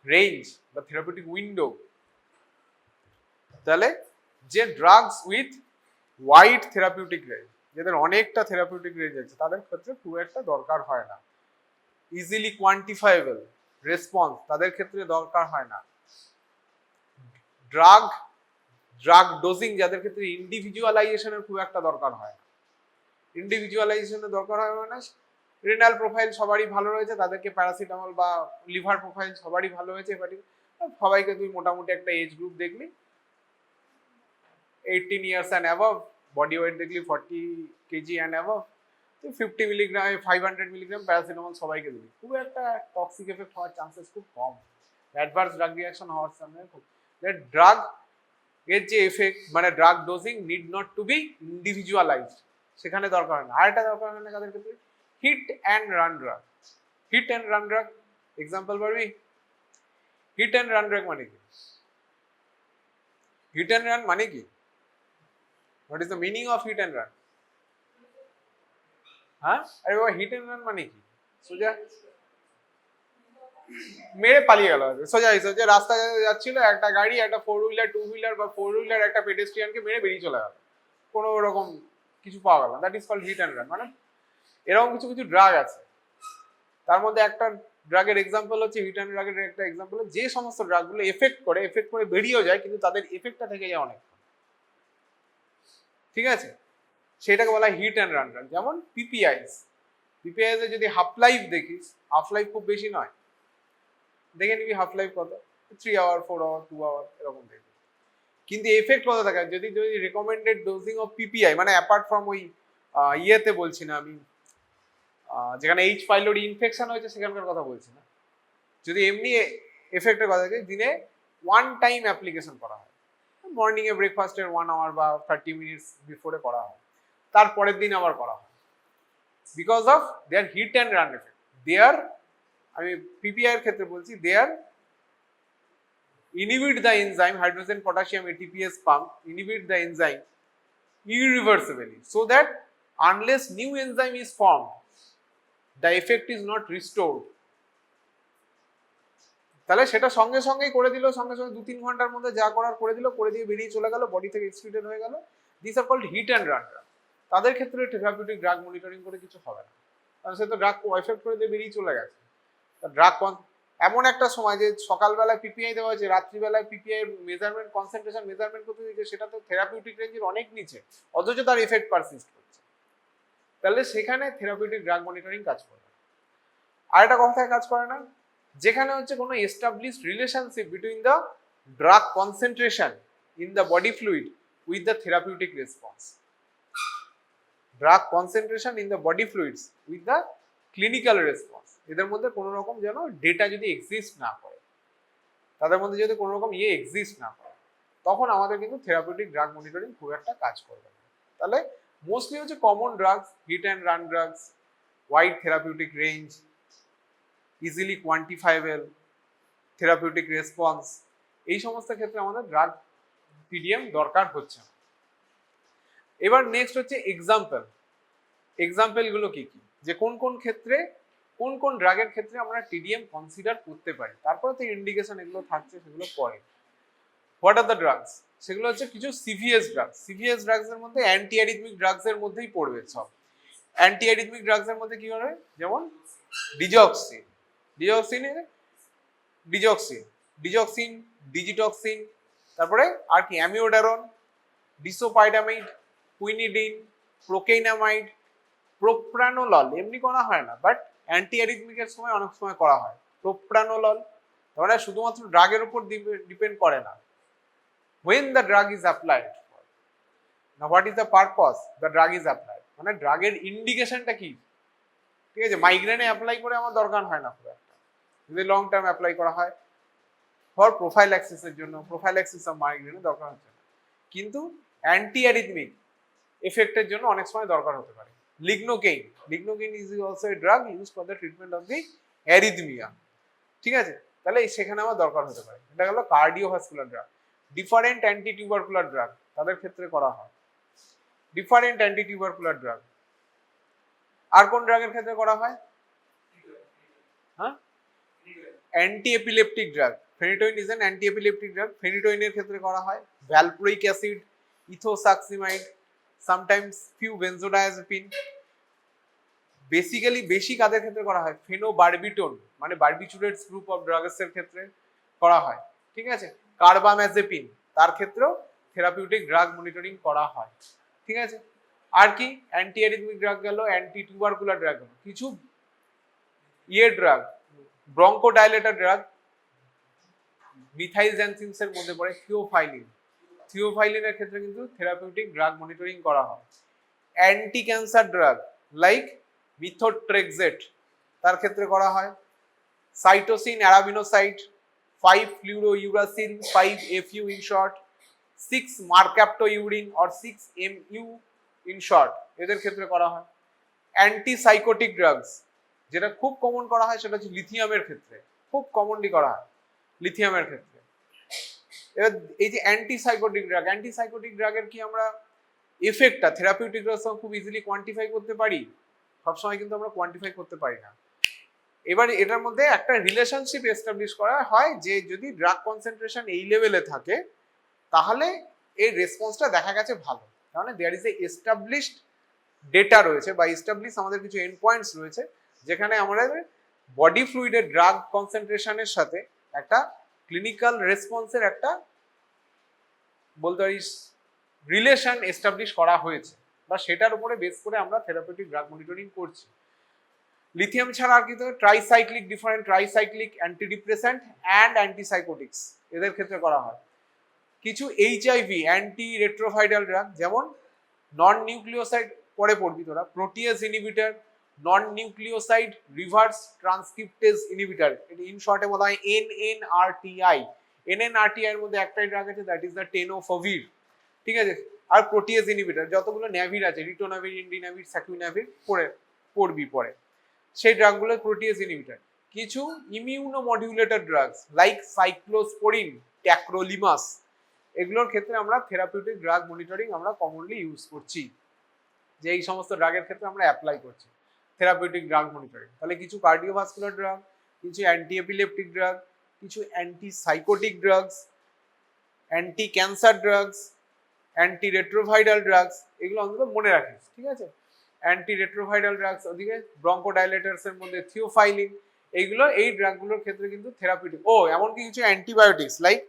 range বা থেরাপিউটিক উইন্ডো। তাহলে যে drugs with wide therapeutic range, যাদের অনেকটা থেরাপিউটিক রেঞ্জ আছে, তাদের ক্ষেত্রে খুব একটা দরকার হয় না। ইজিলি কোয়ান্টিফাইবল রেসপন্স, তাদের ক্ষেত্রে দরকার হয় না। ড্রাগ ডোজিং, যাদের ক্ষেত্রে ইন্ডিভিজুয়ালাইজেশনের খুব একটা দরকার হয় না। ইন্ডিভিজুয়ালাইজেশনের দরকার হয় না। রেনাল প্রোফাইল সবারই ভালো রয়েছে, তাদেরকে প্যারাসিটামল, বা লিভার প্রোফাইল সবারই ভালো হয়েছে, সবাইকে তুই মোটামুটি একটা এজ গ্রুপ দেখলি 18 years and above, body weight দেখলি 40 কেজি অ্যান্ড অ্যাবভ, তুই 50 মিলিগ্রাম 500 মিলিগ্রাম প্যারাসিটামল সবাইকে দিবি, খুব একটা টক্সিক এফেক্ট হওয়ার চান্সেস খুব কম, অ্যাডভার্স ড্রাগ রিঅ্যাকশন হওয়ার সামনে খুব। ড্রাগ এর যে এফেক্ট মানে drug dosing need not to be individualised, সেখানে দরকার হয় না। আর একটা দরকার হয় না কাদের ক্ষেত্রে? Hit and run drug. Hit and run drug example পারবি? হিট অ্যান্ড রান ড্রাগ মানে কি? হিট অ্যান্ড রান মানে কি? What is the meaning of hit and run? হ্যাঁ, আরে বাবা, হিট অ্যান্ড রান মানে কি? সোজা মেরে পালিয়ে গেল। সোজা যে রাস্তায় যাচ্ছিল একটা গাড়ি, একটা 4 হুইলার 2 হুইলার বা 4 হুইলার একটা পেডেস্ট্রিয়ানকে মেরে বেরিয়ে চলে গেল, কোনো রকম কিছু পাওয়া গেল, that is called hit and run. মানে এরকম কিছু কিছু ড্রাগ আছে, তার মধ্যে একটা ড্রাগের এক্সাম্পল হচ্ছে হিট অ্যান্ড ড্রাগের একটা এক্সাম্পল যে সমস্ত ড্রাগগুলো এফেক্ট করে বেরিয়েও যায়, কিন্তু তাদের এফেক্টটা থেকে যায় অনেক, ঠিক আছে, সেটাকে বলা হয় হিট অ্যান্ড রান ড্রাগ। যেমন পিপিআইস, পিপিআইস এ যদি হাফ লাইফ দেখিস, হাফ লাইফ খুব বেশি নয়, দেখে নিবি হাফ লাইফ কত, 3 আওয়ার 4 আওয়ার 2 আওয়ার এরকম দেখবি, কিন্তু এফেক্ট কত থাকে যদি যদি রিকমেন্ডেড ডোজিং অফ পিপিআই, মানে অ্যাপার্ট ফ্রম ওই ইয়েতে বলছি না আমি, যেখানে এইচ পাইলোরি ইনফেকশন হয়েছে সেখানকার কথা বলছি না, যদি এমনি এফেক্টের কথা থাকে, দিনে 1 টাইম অ্যাপ্লিকেশন করা হয়, মর্নিং এ ব্রেকফাস্টের 1 আওয়ার বা 30 মিনিটস বিফোরে করা হয়, তারপরের দিন আবার করা হয়, because of their hit and run effect. There, আমি পিপিআই এর ক্ষেত্রে বলছি, দেয়ার inhibit the enzyme hydrogen potassium ATPase pump, inhibit the enzyme irreversibly, so that unless new enzyme is formed the effect is not restored. তাহলে সেটা সঙ্গে সঙ্গেই করে দিল, সঙ্গে সঙ্গে 2-3 ঘন্টার মধ্যে যা করার করে দিল, করে দিয়ে বেরিয়ে চলে গেল, বডি থেকে এক্সক্রিটেড হয়ে গেল, this are called hit and run drug. তাদের ক্ষেত্রে থেরাপিউটিক ড্রাগ মনিটরিং করে কিছু হবে না, কারণ সে তো ড্রাগ এফেক্ট করে দিয়ে বেরিয়ে চলে গেছে। ড্রাগ এমন একটা সময় যে সকালবেলায় পিপিআই দেওয়া হয়েছে, রাত্রিবেলায় পিপিআই মেজারমেন্ট কনসেন্ট্রেশন মেজারমেন্ট করতে দিচ্ছে, সেটা তো থেরাপিউটিক রেঞ্জের অনেক নিচে, অথচ তার এফেক্ট পারসিস্ট করছে, তাহলে সেখানে থেরাপিউটিক ড্রাগ মনিটরিং কাজ করবে। আর একটা কথায় কাজ করে না, যেখানে হচ্ছে কোনো established relationship between the drug concentration in the body fluid with the therapeutic response, drug concentration in the body fluids with the clinical response, এদের মধ্যে কোনো রকম যেন ডেটা যদি এক্সিস্ট না করে, তাদের মধ্যে যদি কোনো রকম এক্সিস্ট না করে, তখন আমাদের কিন্তু থেরাপিউটিক ড্রাগ মনিটরিং খুব একটা কাজ করবে না। তাহলে মোস্টলি হচ্ছে common drugs, hit and run drugs, wide therapeutic range, easily quantifiable, therapeutic response, এই সমস্ত ক্ষেত্রে আমাদের ড্রাগ টিডিএম দরকার হচ্ছে না। এবার নেক্সট হচ্ছে এক্সাম্পল। এক্সাম্পলগুলো কি কি, যে কোন কোন ক্ষেত্রে কোন কোন ড্রাগের ক্ষেত্রে আমরা টিডিএম কনসিডার করতে পারি, তারপরে তো ইন্ডিকেশন এগুলো থাকছে, সেগুলো পরে। হোয়াট আর দ্য ড্রাগস, সেগুলো হচ্ছে কিছু সিভিএস ড্রাগস। সিভিএস ড্রাগস এর মধ্যে অ্যান্টি অ্যারিথমিক ড্রাগস এর মধ্যেই পড়বে সব। অ্যান্টি অ্যারিথমিক ড্রাগস এর মধ্যে কি হবে, যেমন ডিজক্সিন, ডিজক্সিন, ডিজিটক্সিন, তারপরে আর কি অ্যামিওডারন, ডিসোপাইডামাইড, কুইনিডিন, প্রোকেইনামাইড, প্রোপ্রানোলল, এমনি করা হয় না, বাট অ্যান্টি অ্যারিথমিকের সময় অনেক সময় করা হয় প্রোপ্রানোলল। তাহলে শুধুমাত্র ড্রাগের উপর ডিপেন্ড করে না, when the drug is applied, now what is the purpose the drug is applied, মানে ড্রাগের ইন্ডিকেশনটা কি, ঠিক আছে, মাইগ্রেনে অ্যাপ্লাই করে আমার দরকার হয় না খুব একটা, যদি লং টার্ম অ্যাপ্লাই করা হয় ফর প্রোফাইল্যাক্সিসের জন্য, প্রোফাইল্যাক্সিস অফ মাইগ্রেনে দরকার হচ্ছে না, কিন্তু অ্যান্টি অ্যারিথমিক এফেক্টের জন্য অনেক সময় দরকার হতে পারে। Lignocaine is also a drug used for the treatment of the arrhythmia, ঠিক আছে, তাহলে সেখানে আমার দরকার হতে পারে। এটা গেল cardiovascular drug. Different anti tubercular drug তাদের ক্ষেত্রে করা হয়, ডিফারেন্ট অ্যান্টি টিউবারকুলার ড্রাগ। আর কোন ড্রাগের ক্ষেত্রে করা হয়, হ্যাঁ, anti epileptic drug, phenytoin is an anti epileptic drug, ফেনিটোইনের ক্ষেত্রে করা হয়, valproic acid, ethosuximide, sometimes few benzodiazepine. Basically বেশি কাদের ক্ষেত্রে করা হয়, ফেনোবারবিটন মানে বারবিচুরেটস গ্রুপ অফ ড্রাগস এর ক্ষেত্রে করা হয়, ঠিক আছে, কার্বামাজেপিন, তার ক্ষেত্রেও থেরাপিউটিক ড্রাগ মনিটরিং করা হয়, ঠিক আছে। আর কি অ্যান্টি অ্যারিথমিক ড্রাগ গেল, অ্যান্টি টিউবারকুলার ড্রাগ গেল, কিছু ড্রাগ, ব্রঙ্কোডাইলেটর ড্রাগ, মিথাইলজ্যানসিনস এর মধ্যে পড়ে থিওফাইলিনের ক্ষেত্রে কিন্তু থেরাপিউটিক ড্রাগ মনিটরিং করা হয়। Anti cancer drug like methotrexate, তার ক্ষেত্রে করা হয়। Cytosine, arabinoside, 5-fluorouracil, 5-FU in short, 6-mercaptourine or 6-MU in short, এদের ক্ষেত্রে করা হয়। অ্যান্টিসাইকোটিক ড্রাগস, যেটা খুব কমন করা হয় সেটা হচ্ছে লিথিয়ামের ক্ষেত্রে, খুব কমনলি করা হয় লিথিয়ামের ক্ষেত্রে। এবার এই যে অ্যান্টিসাইকোটিক ড্রাগের কি আমরা এফেক্টটা থেরাপিউটিক ড্রাগস খুব ইজিলি কোয়ান্টিফাই করতে পারি? সবসময় কিন্তু আমরা কোয়ান্টিফাই করতে পারি না। এবার এটার মধ্যে একটা রিলেশনশিপ এস্টাবলিশ করা হয় যে যদি ড্রাগ কনসেন্ট্রেশন এই লেভেলে থাকে তাহলে এর রেসপন্সটা দেখা গেছে ভালো, কারণ there is a established data রয়েছে বা এস্টাবলিশ আমাদের কিছু এন্ড পয়েন্টস রয়েছে যেখানে আমাদের বডি ফ্লুইডের ড্রাগ কনসেন্ট্রেশনের সাথে একটা ক্লিনিক্যাল রেসপন্সের একটা বলতে পারি রিলেশন এস্টাবলিশ করা হয়েছে, বা সেটার উপরে বেস করে আমরা থেরাপিউটিক ড্রাগ মনিটরিং করছি। লিথিয়াম ছাড়া আর কিন্তু tricyclic, different tricyclic antidepressant and antipsychotics এদের ক্ষেত্রে করা হয়। কিছু এইচআইভি অ্যান্টি রেট্রোভাইরাল ড্রাগ যেমন নন নিউক্লিওসাইড, পরে পড়বি তোরা, প্রোটিয়াস ইনহিবিটর, নন নিউক্লিওসাইড রিভার্স ট্রান্সক্রিপ্টেজ ইনহিবিটর, এটা ইন শর্টে বলা হয় এনএনআরটিআই। এনএনআরটিআই এর মধ্যে একটাই ড্রাগ আছে, দ্যাট ইজ দ্য টেনোফাভির, ঠিক আছে। আর প্রোটিয়াস ইনহিবিটর যতগুলো ন্যাভির আছে, রিটোনাভির, ইন্ডিনাভির, স্যাকুইনাভির পড়বি পরে, সেই ড্রাগগুলো প্রোটিয়াস ইনহিবিটর। কিছু immuno modulator drugs like cyclosporine, tacrolimus, এগুলোর ক্ষেত্রে আমরা থেরাপিউটিক ড্রাগ মনিটরিং আমরা কমনলি ইউজ করছি, যে এই সমস্ত ড্রাগের ক্ষেত্রে আমরা অ্যাপ্লাই করছি থেরাপিউটিক ড্রাগ মনিটরিং। তাহলে কিছু কার্ডিওভাস্কুলার ড্রাগ, কিছু অ্যান্টি এপিলেপটিক ড্রাগ, কিছু anti psychotic drugs, anti cancer drugs, anti retroviral drugs, এগুলো অন্তত মনে রাখিস, ঠিক আছে। অ্যান্টি রেট্রোভাইরাল ড্রাগস, ওদিকে ব্রঙ্কোডাইলেটার্স এর মধ্যে থিওফাইলিন, এইগুলো এই ড্রাগগুলোর ক্ষেত্রে কিন্তু থেরাপিউটিক। ও এমনকি কিছু antibiotics like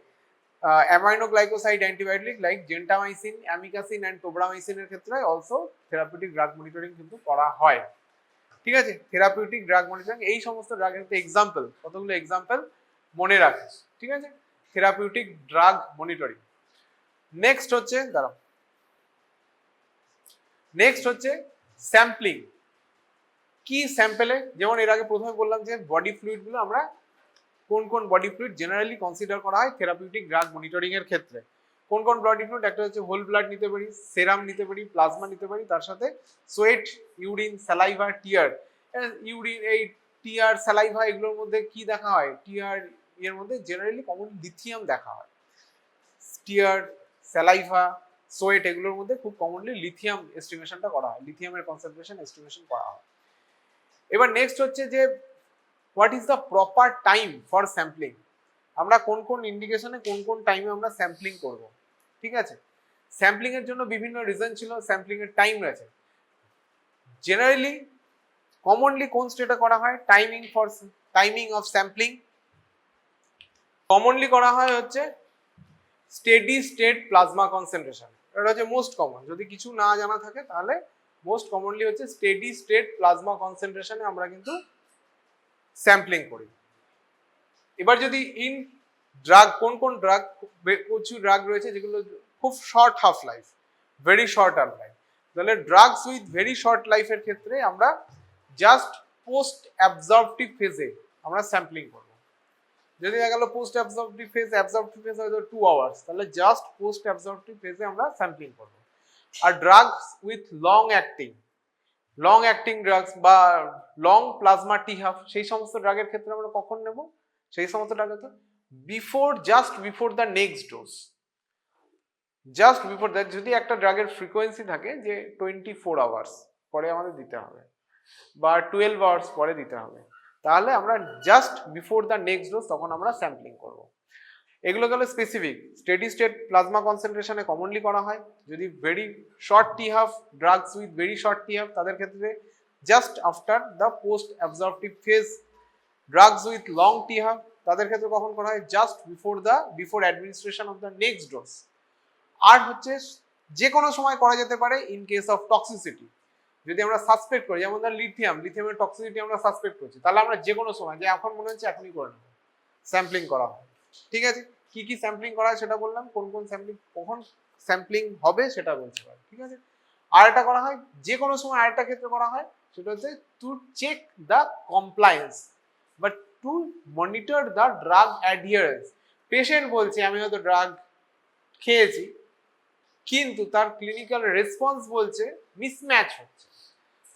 aminoglycoside antibiotic like gentamicin, amikacin and টোব্রামাইসিনের ক্ষেত্রে অলসো থেরাপিউটিক ড্রাগ মনিটরিং কিন্তু করা হয়, ঠিক আছে। থেরাপিউটিক ড্রাগ মনিটরিং এই সমস্ত ড্রাগের এক্সাম্পল, কতগুলো এক্সাম্পল মনে রাখিস, ঠিক আছে। Therapeutic drug monitoring. নেক্সট হচ্ছে দাঁড়াও, নেক্সট হচ্ছে স্যাম্পলিং। কি স্যাম্পলে, যেমন এর আগে প্রথমে বললাম যে বডি ফ্লুইড গুলো আমরা কোন কোন বডি ফ্লুইড জেনারেলি কনসিডার করা হয় থেরাপিউটিক ড্রাগ মনিটরিং এর ক্ষেত্রে। কোন কোন বডি ফ্লুইড, একটা হচ্ছে হোল ব্লাড নিতে পারি, সেরাম নিতে পারি, প্লাজমা নিতে পারি, তার সাথে সোয়েট, ইউরিন, স্যালাইভা, টিয়ার। ইউরিন, এই টিয়ার, স্যালাইভা এগুলোর মধ্যে কি দেখা হয়? টিয়ার এর মধ্যে জেনারেলি কমন লিথিয়াম দেখা হয়। টিয়ার, স্যালাইভা, সোয়েট এগুলোর মধ্যে খুব কমনলি লিথিয়াম এস্টিমেশনটা করা হয়, লিথিয়ামের কনসেন্ট্রেশন এস্টিমেশন করা হয়। এবার নেক্সট হচ্ছে যে what is the proper time for sampling, আমরা কোন কোন ইন্ডিকেশনে কোন কোন টাইমে আমরা স্যাম্পলিং করব, ঠিক আছে। স্যাম্পলিং এর জন্য বিভিন্ন রিজন ছিল, স্যাম্পলিং এর টাইম রয়েছে। জেনারেলি কমনলি কোন স্টেটে করা হয় টাইমিং অফ স্যাম্পলিং? কমনলি করা হয় হচ্ছে স্টেডি স্টেট প্লাজমা কনসেন্ট্রেশন, এটা হচ্ছে মোস্ট কমন। যদি কিছু না জানা থাকে তাহলে মোস্ট কমনলি হচ্ছে স্টেডি স্টেট প্লাজমা কনসেন্ট্রেশনে আমরা কিন্তু স্যাম্পলিং করি। এবার যদি ইন ড্রাগ, কোন কোন ড্রাগ, কিছু ড্রাগ রয়েছে যেগুলো খুব short half life, very short half life, তাহলে ড্রাগস উইথ ভেরি শর্ট লাইফের ক্ষেত্রে আমরা জাস্ট পোস্ট অ্যাবজর্পটিভ ফেজে আমরা স্যাম্পলিং করব। যদি দেখা গেল পোস্ট অ্যাবজর্পটিভ ফেজ হয়তো 2 আওয়ার্স, তাহলে জাস্ট পোস্ট অ্যাবজর্পটিভ ফেজে আমরা স্যাম্পলিং করব। আর drugs with long acting drugs বা লং প্লাজমা টি হাফ, সেই সমস্ত ড্রাগের ক্ষেত্রে আমরা কখন নেব? সেই সমস্ত ড্রাগের just before the next dose, just before that. যদি একটা ড্রাগের ফ্রিকোয়েন্সি থাকে যে 24 আওয়ার্স পরে আমাদের দিতে হবে বা 12 আওয়ার্স পরে দিতে হবে, তাহলে আমরা just before the next dose তখন আমরা স্যাম্পলিং করব। এগুলো গেল স্পেসিফিক। স্টেডি স্টেট প্লাজমা কনসেন্ট্রেশনে কমনলি করা হয়। যদি very short t half, drugs with very short t half, তাদের ক্ষেত্রে just after the post absorptive phase. Drugs with long t half, তাদের ক্ষেত্রে কখন করা হয়? Just before administration of the next dose. আর হচ্ছে যে কোনো সময় করা যেতে পারে ইন কেস অফ টক্সিসিটি। যদি আমরা সাসপেক্ট করি, যেমন ধর লিথিয়ামের টক্সিসিটি আমরা সাসপেক্ট করছি, তাহলে আমরা যে কোনো সময়, যে এখন মনে হচ্ছে এখনই করে নেব, স্যাম্পলিং করা হয়, ঠিক আছে। কি কি স্যাম্পলিং করা হয় সেটা বললাম, কোন কোন স্যাম্পলিং কখন স্যাম্পলিং হবে সেটা বলতে পারি, ঠিক আছে। আর একটা করা হয় যে কোনো সময়, আরেকটা ক্ষেত্রে করা হয় সেটা হচ্ছে টু চেক দ্য কমপ্লায়েন্স বা to monitor the drug adherence. Patient বলছে আমি হয়তো ড্রাগ খেয়েছি, কিন্তু তার ক্লিনিক্যাল রেসপন্স বলছে মিসম্যাচ হচ্ছে,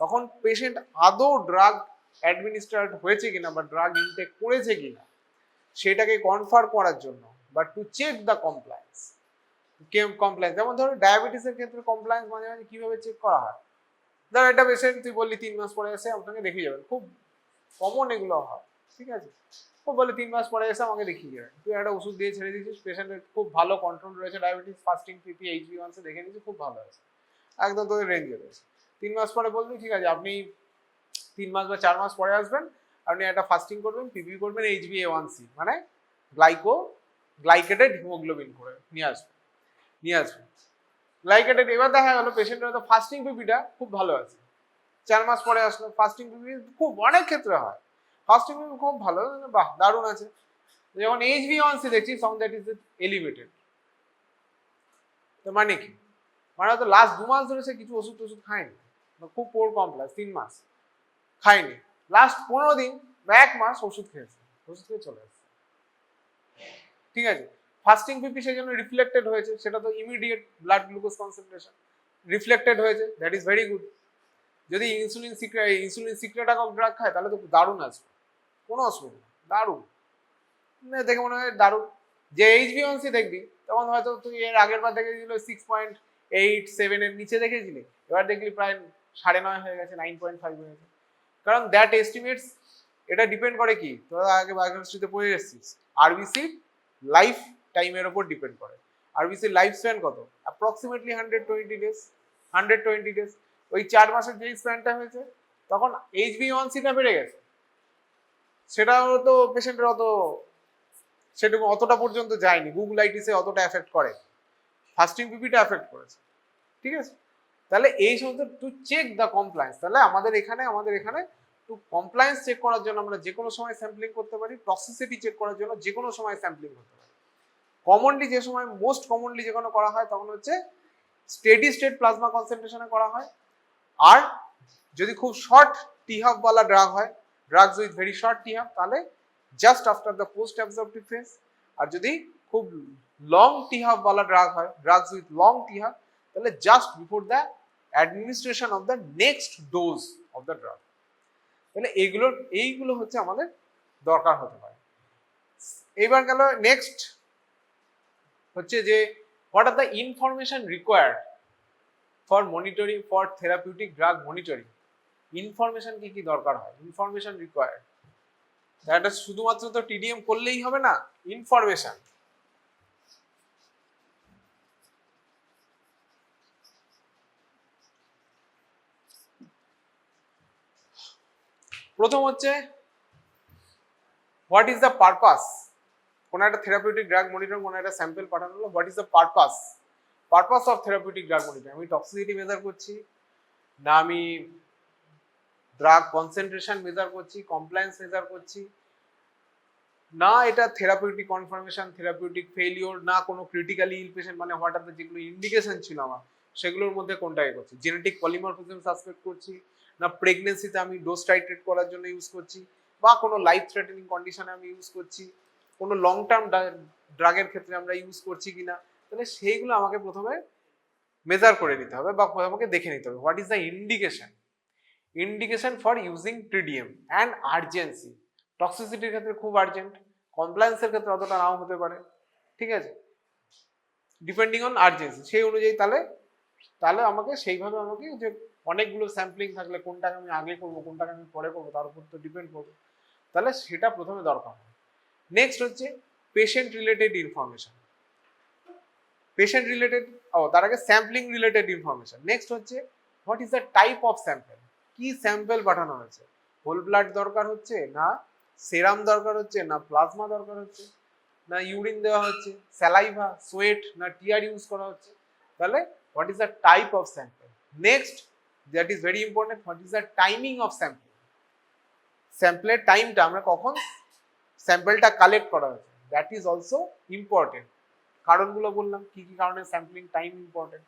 তখন পেশেন্ট আদৌ ড্রাগ অ্যাডমিনিস্ট্রেট হয়েছে কিনা বা ড্রাগ ইনটেক করেছে কিনা সেটাকে কনফার্ম করার জন্য বা টু চেক দ্য কমপ্লায়েন্স। যেমন ধরো ডায়াবেটিসের ক্ষেত্রে কমপ্লায়েন্স মাঝে মাঝে কিভাবে চেক করা হয়, ধর একটা পেশেন্ট তুই বললি 3 মাস পরে এসে আপনাকে দেখিয়ে যাবেন, খুব কমন এগুলো হয়, ঠিক আছে। ও বলে 3 মাস পরে এসে আমাকে দেখিয়ে যাবেন, তুই একটা ওষুধ দিয়ে ছেড়ে দিয়েছিস, পেশেন্টের খুব ভালো কন্ট্রোল রয়েছে, ডায়াবেটিস, ফাস্টিং, পিপি, HbA1c দেখে নিয়েছি, খুব ভালো আছে, একদম তোদের রেঞ্জে রয়েছে। 3 মাস পরে বলবি ঠিক আছে আপনি 3 মাস বা 4 মাস পরে আসবেন, আপনি একটা ফাস্টিং করবেন, পিপি করবেন, HbA1c মানে গ্লাইকেটেড হিমোগ্লোবিন করে নিয়ে আসবেন গ্লাইকেটেড। এবার দেখা গেলো পেশেন্টের হয়তো ফাস্টিং পিপিটা খুব ভালো আছে, 4 মাস পরে আসলো ফাস্টিং পিপি, খুব অনেক ক্ষেত্রে হয় ফাস্টিং পিপি খুব ভালো, বাহ দারুণ আছে, যখন HbA1c দেখছি সাউন্ড দ্যাট ইজ এলিভেটেড, তো মানে কি, মানে হয়তো লাস্ট 2 মাস ধরে সে কিছু ওষুধ টষুধ খায়নি, খুব পোর কমপ্লেক্স, 3 মাস খায়নি, লাস্ট 15 দিন বা 1 মাস ওষুধ খেয়েছে, ওষুধ খেয়ে চলে আসছে, ঠিক আছে। ফাস্টিং পিপি সেই জন্য রিফ্লেক্টেড হয়েছে, সেটা তো immediate blood glucose concentration reflected হয়েছে, দ্যাট ইজ ভেরি গুড। যদি ইনসুলিন সিক্রেটাকক ড্রাগ খায় তাহলে তো দারুণ আসবে, কোনো অসুবিধা নেই, দারুণ দেখে মনে হয় দারুণ। যে HbA1c দেখবি তখন হয়তো তুই এর আগের বার দেখেছিল 6.87 এর নিচে দেখেছিলি, এবার দেখলি প্রায় 9.5 হয়ে গেছে, 9.5 হয়ে গেছে, কারণ দ্যাট এস্টিমেটস, এটা ডিপেন্ড করে কি, তোরা আগে বায়োকেমিস্ট্রিতে পড়ে এসেছিস, আরবিসি লাইফ টাইমের উপর ডিপেন্ড করে। আরবিসির লাইফ স্প্যান কত, অ্যাপ্রক্সিমেটলি 120 ডেজ। ওই 4 মাসের যে স্প্যানটা হয়েছে তখন HbA1cটা বেড়ে গেছে, সেটাও তো পেশেন্টের সেটুকু অতটা পর্যন্ত যায়নি, গুগলাইটিসে অতটা এফেক্ট করে, ফাস্টিং পিপিটা এফেক্ট করেছে, ঠিক আছে। তাহলে এই সমস্ত টু চেক দ্য কমপ্লায়েন্স, তাহলে আমাদের এখানে টু কমপ্লায়েন্স চেক করার জন্য আমরা যে কোনো সময় স্যাম্পলিং করতে পারি, টক্সিসিটি চেক করার জন্য যে কোনো সময় স্যাম্পলিং করতে পারি। কমনলি যে সময় মোস্ট কমনলি যেখানে করা হয় তখন হচ্ছে স্টেডি স্টেট প্লাজমা কনসেন্ট্রেশনে করা হয়, আর যদি খুব শর্ট টি-হাফ ওয়ালা ড্রাগ হয়, drugs with very short t half, তাহলে just after the post absorptive phase, আর যদি খুব লং টি-হাফ ওয়ালা ড্রাগ হয়, ড্রাগস উইথ লং টি-হাফ, তাহলে just before the administration of the next dose of the drug. তাহলে এইগুলো হচ্ছে আমাদের দরকার হতে পারে। এবার গেল নেক্সট হচ্ছে যে what are the information required for monitoring for therapeutic drug monitoring. Information কি দরকার হয়, ইনফরমেশন রিকোয়ার্ড, এটা শুধুমাত্র তো টিডিএম করলেই হবে না, ইনফরমেশন। প্রথম হচ্ছে হোয়াট ইজ দ্য পারপাস, কোন একটা থেরাপিউটিক ড্রাগ মনিটর, কোন একটা স্যাম্পল পাঠানো হলো, what is the purpose of therapeutic drug monitor. আমি টক্সিসিটি মেজার করছি না, আমি ড্রাগ কনসেন্ট্রেশন মেজার করছি, কমপ্লায়েন্স মেজার করছি, না এটা থেরাপিউটিক কনফার্মেশন, থেরাপিউটিক ফেলিওর, না কোনো ক্রিটিক্যালি ইল পেশেন্ট, মানে হোয়াট আর দ্য যেগুলো ইন্ডিকেশন ছিল আমার সেগুলোর মধ্যে কোনটাকে করছি, জেনেটিক পলিমরফিজম সাসপেক্ট করছি, না প্রেগনেন্সিতে আমি ডোজ টাইট্রেট করার জন্য ইউজ করছি, বা কোনো লাইফ থ্রেটেনিং কন্ডিশনে আমি ইউজ করছি, কোনো লং টার্ম ড্রাগের ক্ষেত্রে আমরা ইউজ করছি কিনা, তাহলে সেইগুলো আমাকে প্রথমে মেজার করে নিতে হবে বা আমাকে দেখে নিতে হবে। What is the indication for using TDM and urgency. টক্সিসিটির ক্ষেত্রে খুব আর্জেন্ট, কমপ্লায়েন্সের ক্ষেত্রে অতটা নাও হতে পারে, ঠিক আছে, ডিপেন্ডিং অন আর্জেন্সি, সেই অনুযায়ী তাহলে আমাকে সেইভাবে আমাকে যে অনেকগুলো স্যাম্পলিং থাকলে কোনটাকে আমি আগে করবো কোনটাকে আমি পরে করবো তার উপর তো ডিপেন্ড করবো, তাহলে সেটা প্রথমে দরকার হয়। নেক্সট হচ্ছে পেশেন্ট রিলেটেড ইনফরমেশন, তার আগে স্যাম্পলিং রিলেটেড ইনফরমেশন। নেক্সট হচ্ছে what is the type of sample, কি স্যাম্পল পাঠানো হয়েছে, হোল ব্লাড দরকার হচ্ছে, না সেরাম দরকার হচ্ছে, না প্লাজমা দরকার হচ্ছে, না ইউরিন দেওয়া হচ্ছে, স্যালাইভা, সোয়েট, না টিআর ইউজ করা হচ্ছে, তাহলে what is the type of sample. Next that is very important, what is the timing of sample, স্যাম্পলের টাইমটা, আমরা কখন স্যাম্পলটা কালেক্ট করা হয়েছে, দ্যাট ইজ অলসো ইম্পর্টেন্ট। কারণগুলো বললাম কি কি কারণে স্যাম্পলিং টাইম ইম্পর্টেন্ট,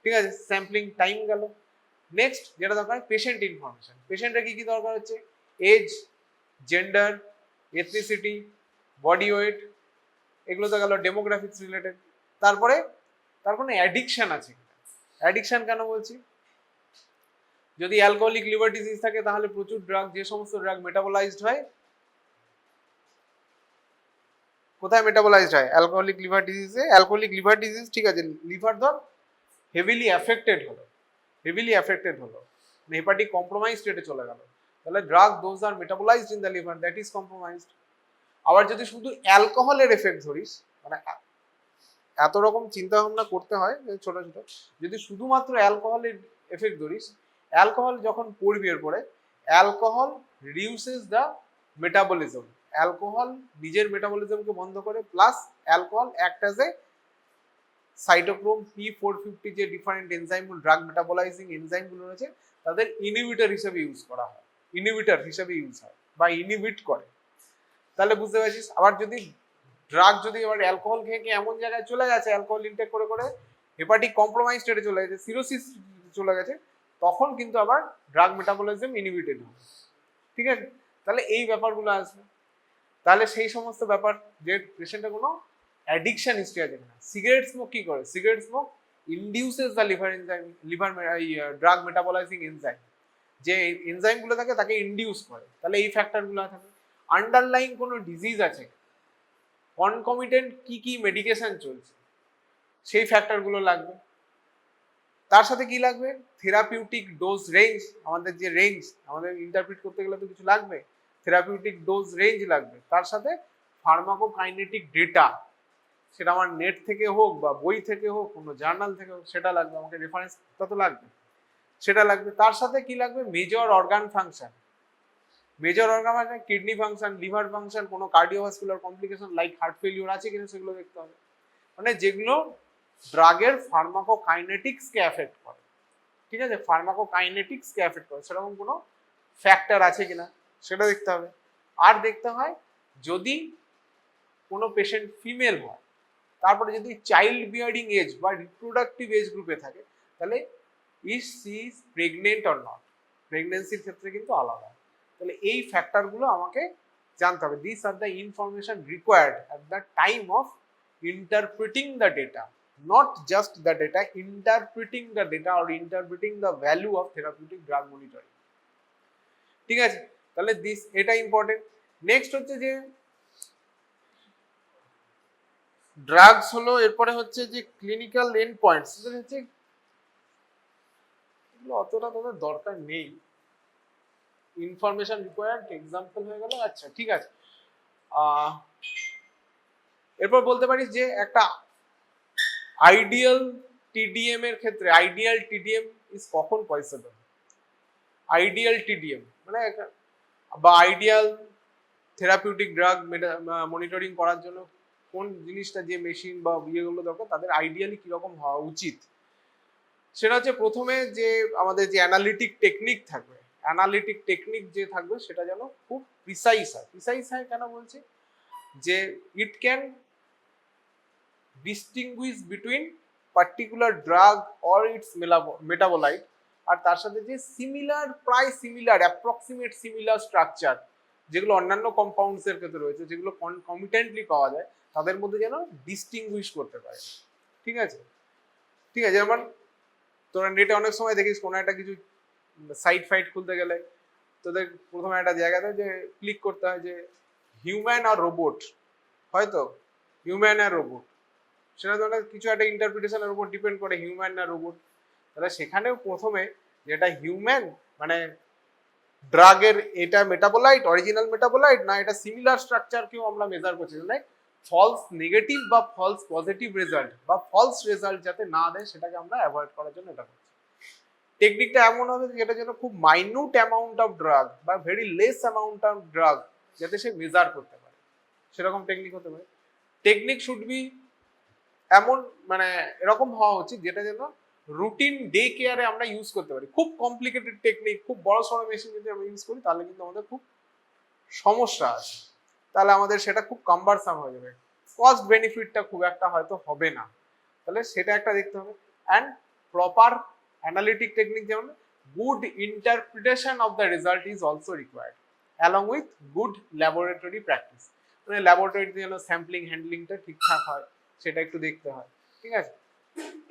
ঠিক আছে, স্যাম্পলিং টাইম গেল। নেক্সট যেটা দরকার পেশেন্ট ইনফরমেশন, পেশেন্টের কি কি দরকার হচ্ছে, age, gender, ethnicity, body weight, এগুলো তো গেল ডেমোগ্রাফিক্স রিলেটেড। তারপরে তার কোনো অ্যাডিকশন আছে, অ্যাডিকশন কেন বলছি, যদি অ্যালকোহলিক লিভার ডিজিজ থাকে তাহলে প্রচুর ড্রাগ, যে সমস্ত ড্রাগ মেটাবলাইজড হয় কোথায় মেটাবলাইজড হয়? অ্যালকোহলিক লিভার ডিজিজে। অ্যালকোহলিক লিভার ডিজিজ, ঠিক আছে, লিভার ধর হেভিলি অ্যাফেক্টেড হলো, হেপাটিক কম্প্রোমাইজ স্টেটে চলে গেল, তাহলে drug those are metabolized in the liver, that is compromised. আবার যদি শুধু অ্যালকোহলের এফেক্ট ধরিস, মানে এত রকম চিন্তা ভাবনা করতে হয় ছোট ছোট, যদি শুধুমাত্র অ্যালকোহলের এফেক্ট ধরিস, অ্যালকোহল যখন পড়বি এর পরে, alcohol reduces the metabolism, alcohol নিজের মেটাবলিজমকে বন্ধ করে, plus alcohol act as a cytochrome P450 যে different enzyme, drug metabolizing enzyme গুলো রয়েছে, তাদের ইনহিবিটর হিসেবে ইউজ করা হয়, বা ইনহিবিট করে। তাহলে বুঝতে পারছিস। আবার যদি ড্রাগ যদি এবার অ্যালকোহল খেয়ে এমন জায়গায় চলে গেছে, অ্যালকোহল ইনটেক করে করে হেপাটিক কম্প্রোমাইজ স্টেটে চলে গেছে, সিরোসিস চলে গেছে, তখন কিন্তু আবার ড্রাগ মেটাবলিজম ইনহিবিটেড হবে, ঠিক আছে। তাহলে এই ব্যাপারগুলো আসবে। তাহলে সেই সমস্ত ব্যাপার, যে পেশেন্টের কোনো অ্যাডিকশন হিস্ট্রি আছে কিনা। সিগারেট স্মোক কি করে? Cigarette smoke induces the liver enzyme, drug metabolizing enzyme, যে এনজাইম গুলো থাকে তাকে ইনডিউস করে, তাহলে এই ফ্যাক্টর গুলো থাকে। আন্ডারলাইং কোনো ডিজিজ আছে, কনকমিটেন্ট কি কি মেডিকেশন চলছে, সেই ফ্যাক্টর গুলো লাগবে। তার সাথে কি লাগবে? থেরাপিউটিক ডোজ রেঞ্জ, আমাদের যে রেঞ্জ, আমাদের ইন্টারপ্রিট করতে গেলে তো কিছু লাগবে, থেরাপিউটিক ডোজ রেঞ্জ লাগবে। তার সাথে ফার্মাকোকাইনেটিক ডেটা, সেটা আমার নেট থেকে হোক বা বই থেকে হোক, কোনো জার্নাল থেকে হোক, সেটা লাগবে, আমাকে রেফারেন্সটা তো লাগবে, সেটা লাগবে। তার সাথে কি লাগবে? Major organ function, kidney function, liver function, কোনো cardiovascular complication like heart failure আছে কিনা সেগুলো দেখতে হবে, মানে যেগুলো ড্রাগের ফার্মাকোকাইনেটিক্সকে এফেক্ট করে, ঠিক আছে, ফার্মাকোকাইনেটিক্সকে এফেক্ট করে, সেরকম কোনো ফ্যাক্টর আছে কিনা সেটা দেখতে হবে। আর দেখতে হয় যদি কোনো পেশেন্ট ফিমেল হয়, তারপরে যদি চাইল্ড বিয়ারিং এজ বা রিপ্রোডাক্টিভ এজ গ্রুপে থাকে, তাহলে is she is pregnant or not, প্রেগনেন্সির ক্ষেত্রে কিন্তু আলাদা। তাহলে এই ফ্যাক্টরগুলো আমাকে জানতে হবে। This are the information required at the time of interpreting the data, not just the data, interpreting the data or interpreting the value of therapeutic drug monitoring, ঠিক আছে। তাহলে দিস, এটা ইম্পর্টেন্ট। নেক্সট হচ্ছে যে ড্রাগস হলো, এরপরে হচ্ছে যে ক্লিনিক্যাল এন্ড পয়েন্টস, হচ্ছে এগুলো অতটা তাদের দরকার নেই, ইনফরমেশন রিকোয়ার্ড এক্সাম্পল হয়ে গেল, আচ্ছা ঠিক আছে। এরপর বলতে পারিস যে একটা আইডিয়াল টিডিএম এর ক্ষেত্রে, আইডিয়াল টিডিএম ইজ কখন পসিবল, আইডিয়াল টিডিএম মানে, বা আইডিয়াল থেরাপিউটিক ড্রাগ মনিটরিং করার জন্য কোন জিনিসটা, যে মেশিন বা ইয়েগুলো দরকার, তাদের আইডিয়ালি কিরকম হওয়া উচিত, সেটা হচ্ছে প্রথমে যে আমাদের যে অ্যানালিটিক টেকনিক থাকবে, অ্যানালিটিক টেকনিক যে থাকবে সেটা যেন খুব প্রিসাইজ হয়। প্রিসাইজ হয় কেন বলছি? যে it can distinguish between particular drug or its metabolite, আর তার সাথে যে সিমিলার, প্রায় সিমিলার, অ্যাপ্রক্সিমেট সিমিলার স্ট্রাকচার যেগুলো অন্যান্য কম্পাউন্ডস এর ক্ষেত্রে রয়েছে, যেগুলো কনকমিটেন্টলি পাওয়া যায়, তাদের মধ্যে যেন ডিস্টিংগুইশ করতে পারে, ঠিক আছে। ঠিক আছে, যেমন তোরা নেটে অনেক সময় দেখিস কোনো একটা কিছু সাইট ফাইট খুলতে গেলে তোদের প্রথমে একটা জায়গাতে যে ক্লিক করতে হয় যে হিউম্যান আর রোবট, হয়তো হিউম্যান আর রোবট, সেটা তো কিছু একটা ইন্টারপ্রিটেশনের উপর ডিপেন্ড করে, হিউম্যান না রোবট। তাহলে সেখানেও প্রথমে যেটা হিউম্যান, মানে ড্রাগের এটা মেটাবোলাইট, অরিজিনাল মেটাবোলাইট, না এটা সিমিলার স্ট্রাকচারকেও আমরা মেজার করছি, মানে ফলস নেগেটিভ বা ফলস পজিটিভ রেজাল্ট বা ফলস রেজাল্ট যাতে না দেয়, সেটাকে আমরা অ্যাভয়েড করার জন্য এটা করছি। টেকনিকটা এমন হবে যেটা যেন খুব মাইনিউট অ্যামাউন্ট অফ ড্রাগ বা very less amount of drug যাতে সে মেজার করতে পারে, সেরকম টেকনিক হতে পারে। টেকনিক শুড বি এমন, মানে এরকম হওয়া উচিত যেটা যেন রুটিন ডে কেয়ারে আমরা ইউজ করতে পারি। খুব কমপ্লিকেটেড টেকনিক, খুব বড় সড়ো মেশিন যদি আমরা ইউজ করি, তাহলে কিন্তু আমাদের খুব সমস্যা আছে, তাহলে আমাদের সেটা খুব কাম্বারসাম হয়ে যাবে, কস্ট বেনিফিটটা খুব একটা হয়তো হবে না, তাহলে সেটা একটা দেখতে হবে। অ্যান্ড প্রপার অ্যানালিটিক টেকনিক, যেমন good interpretation of the result is also required along with good laboratory practice, মানে ল্যাবরেটরিতে যেন স্যাম্পলিং হ্যান্ডলিংটা ঠিকঠাক হয় সেটা একটু দেখতে হয়, ঠিক আছে।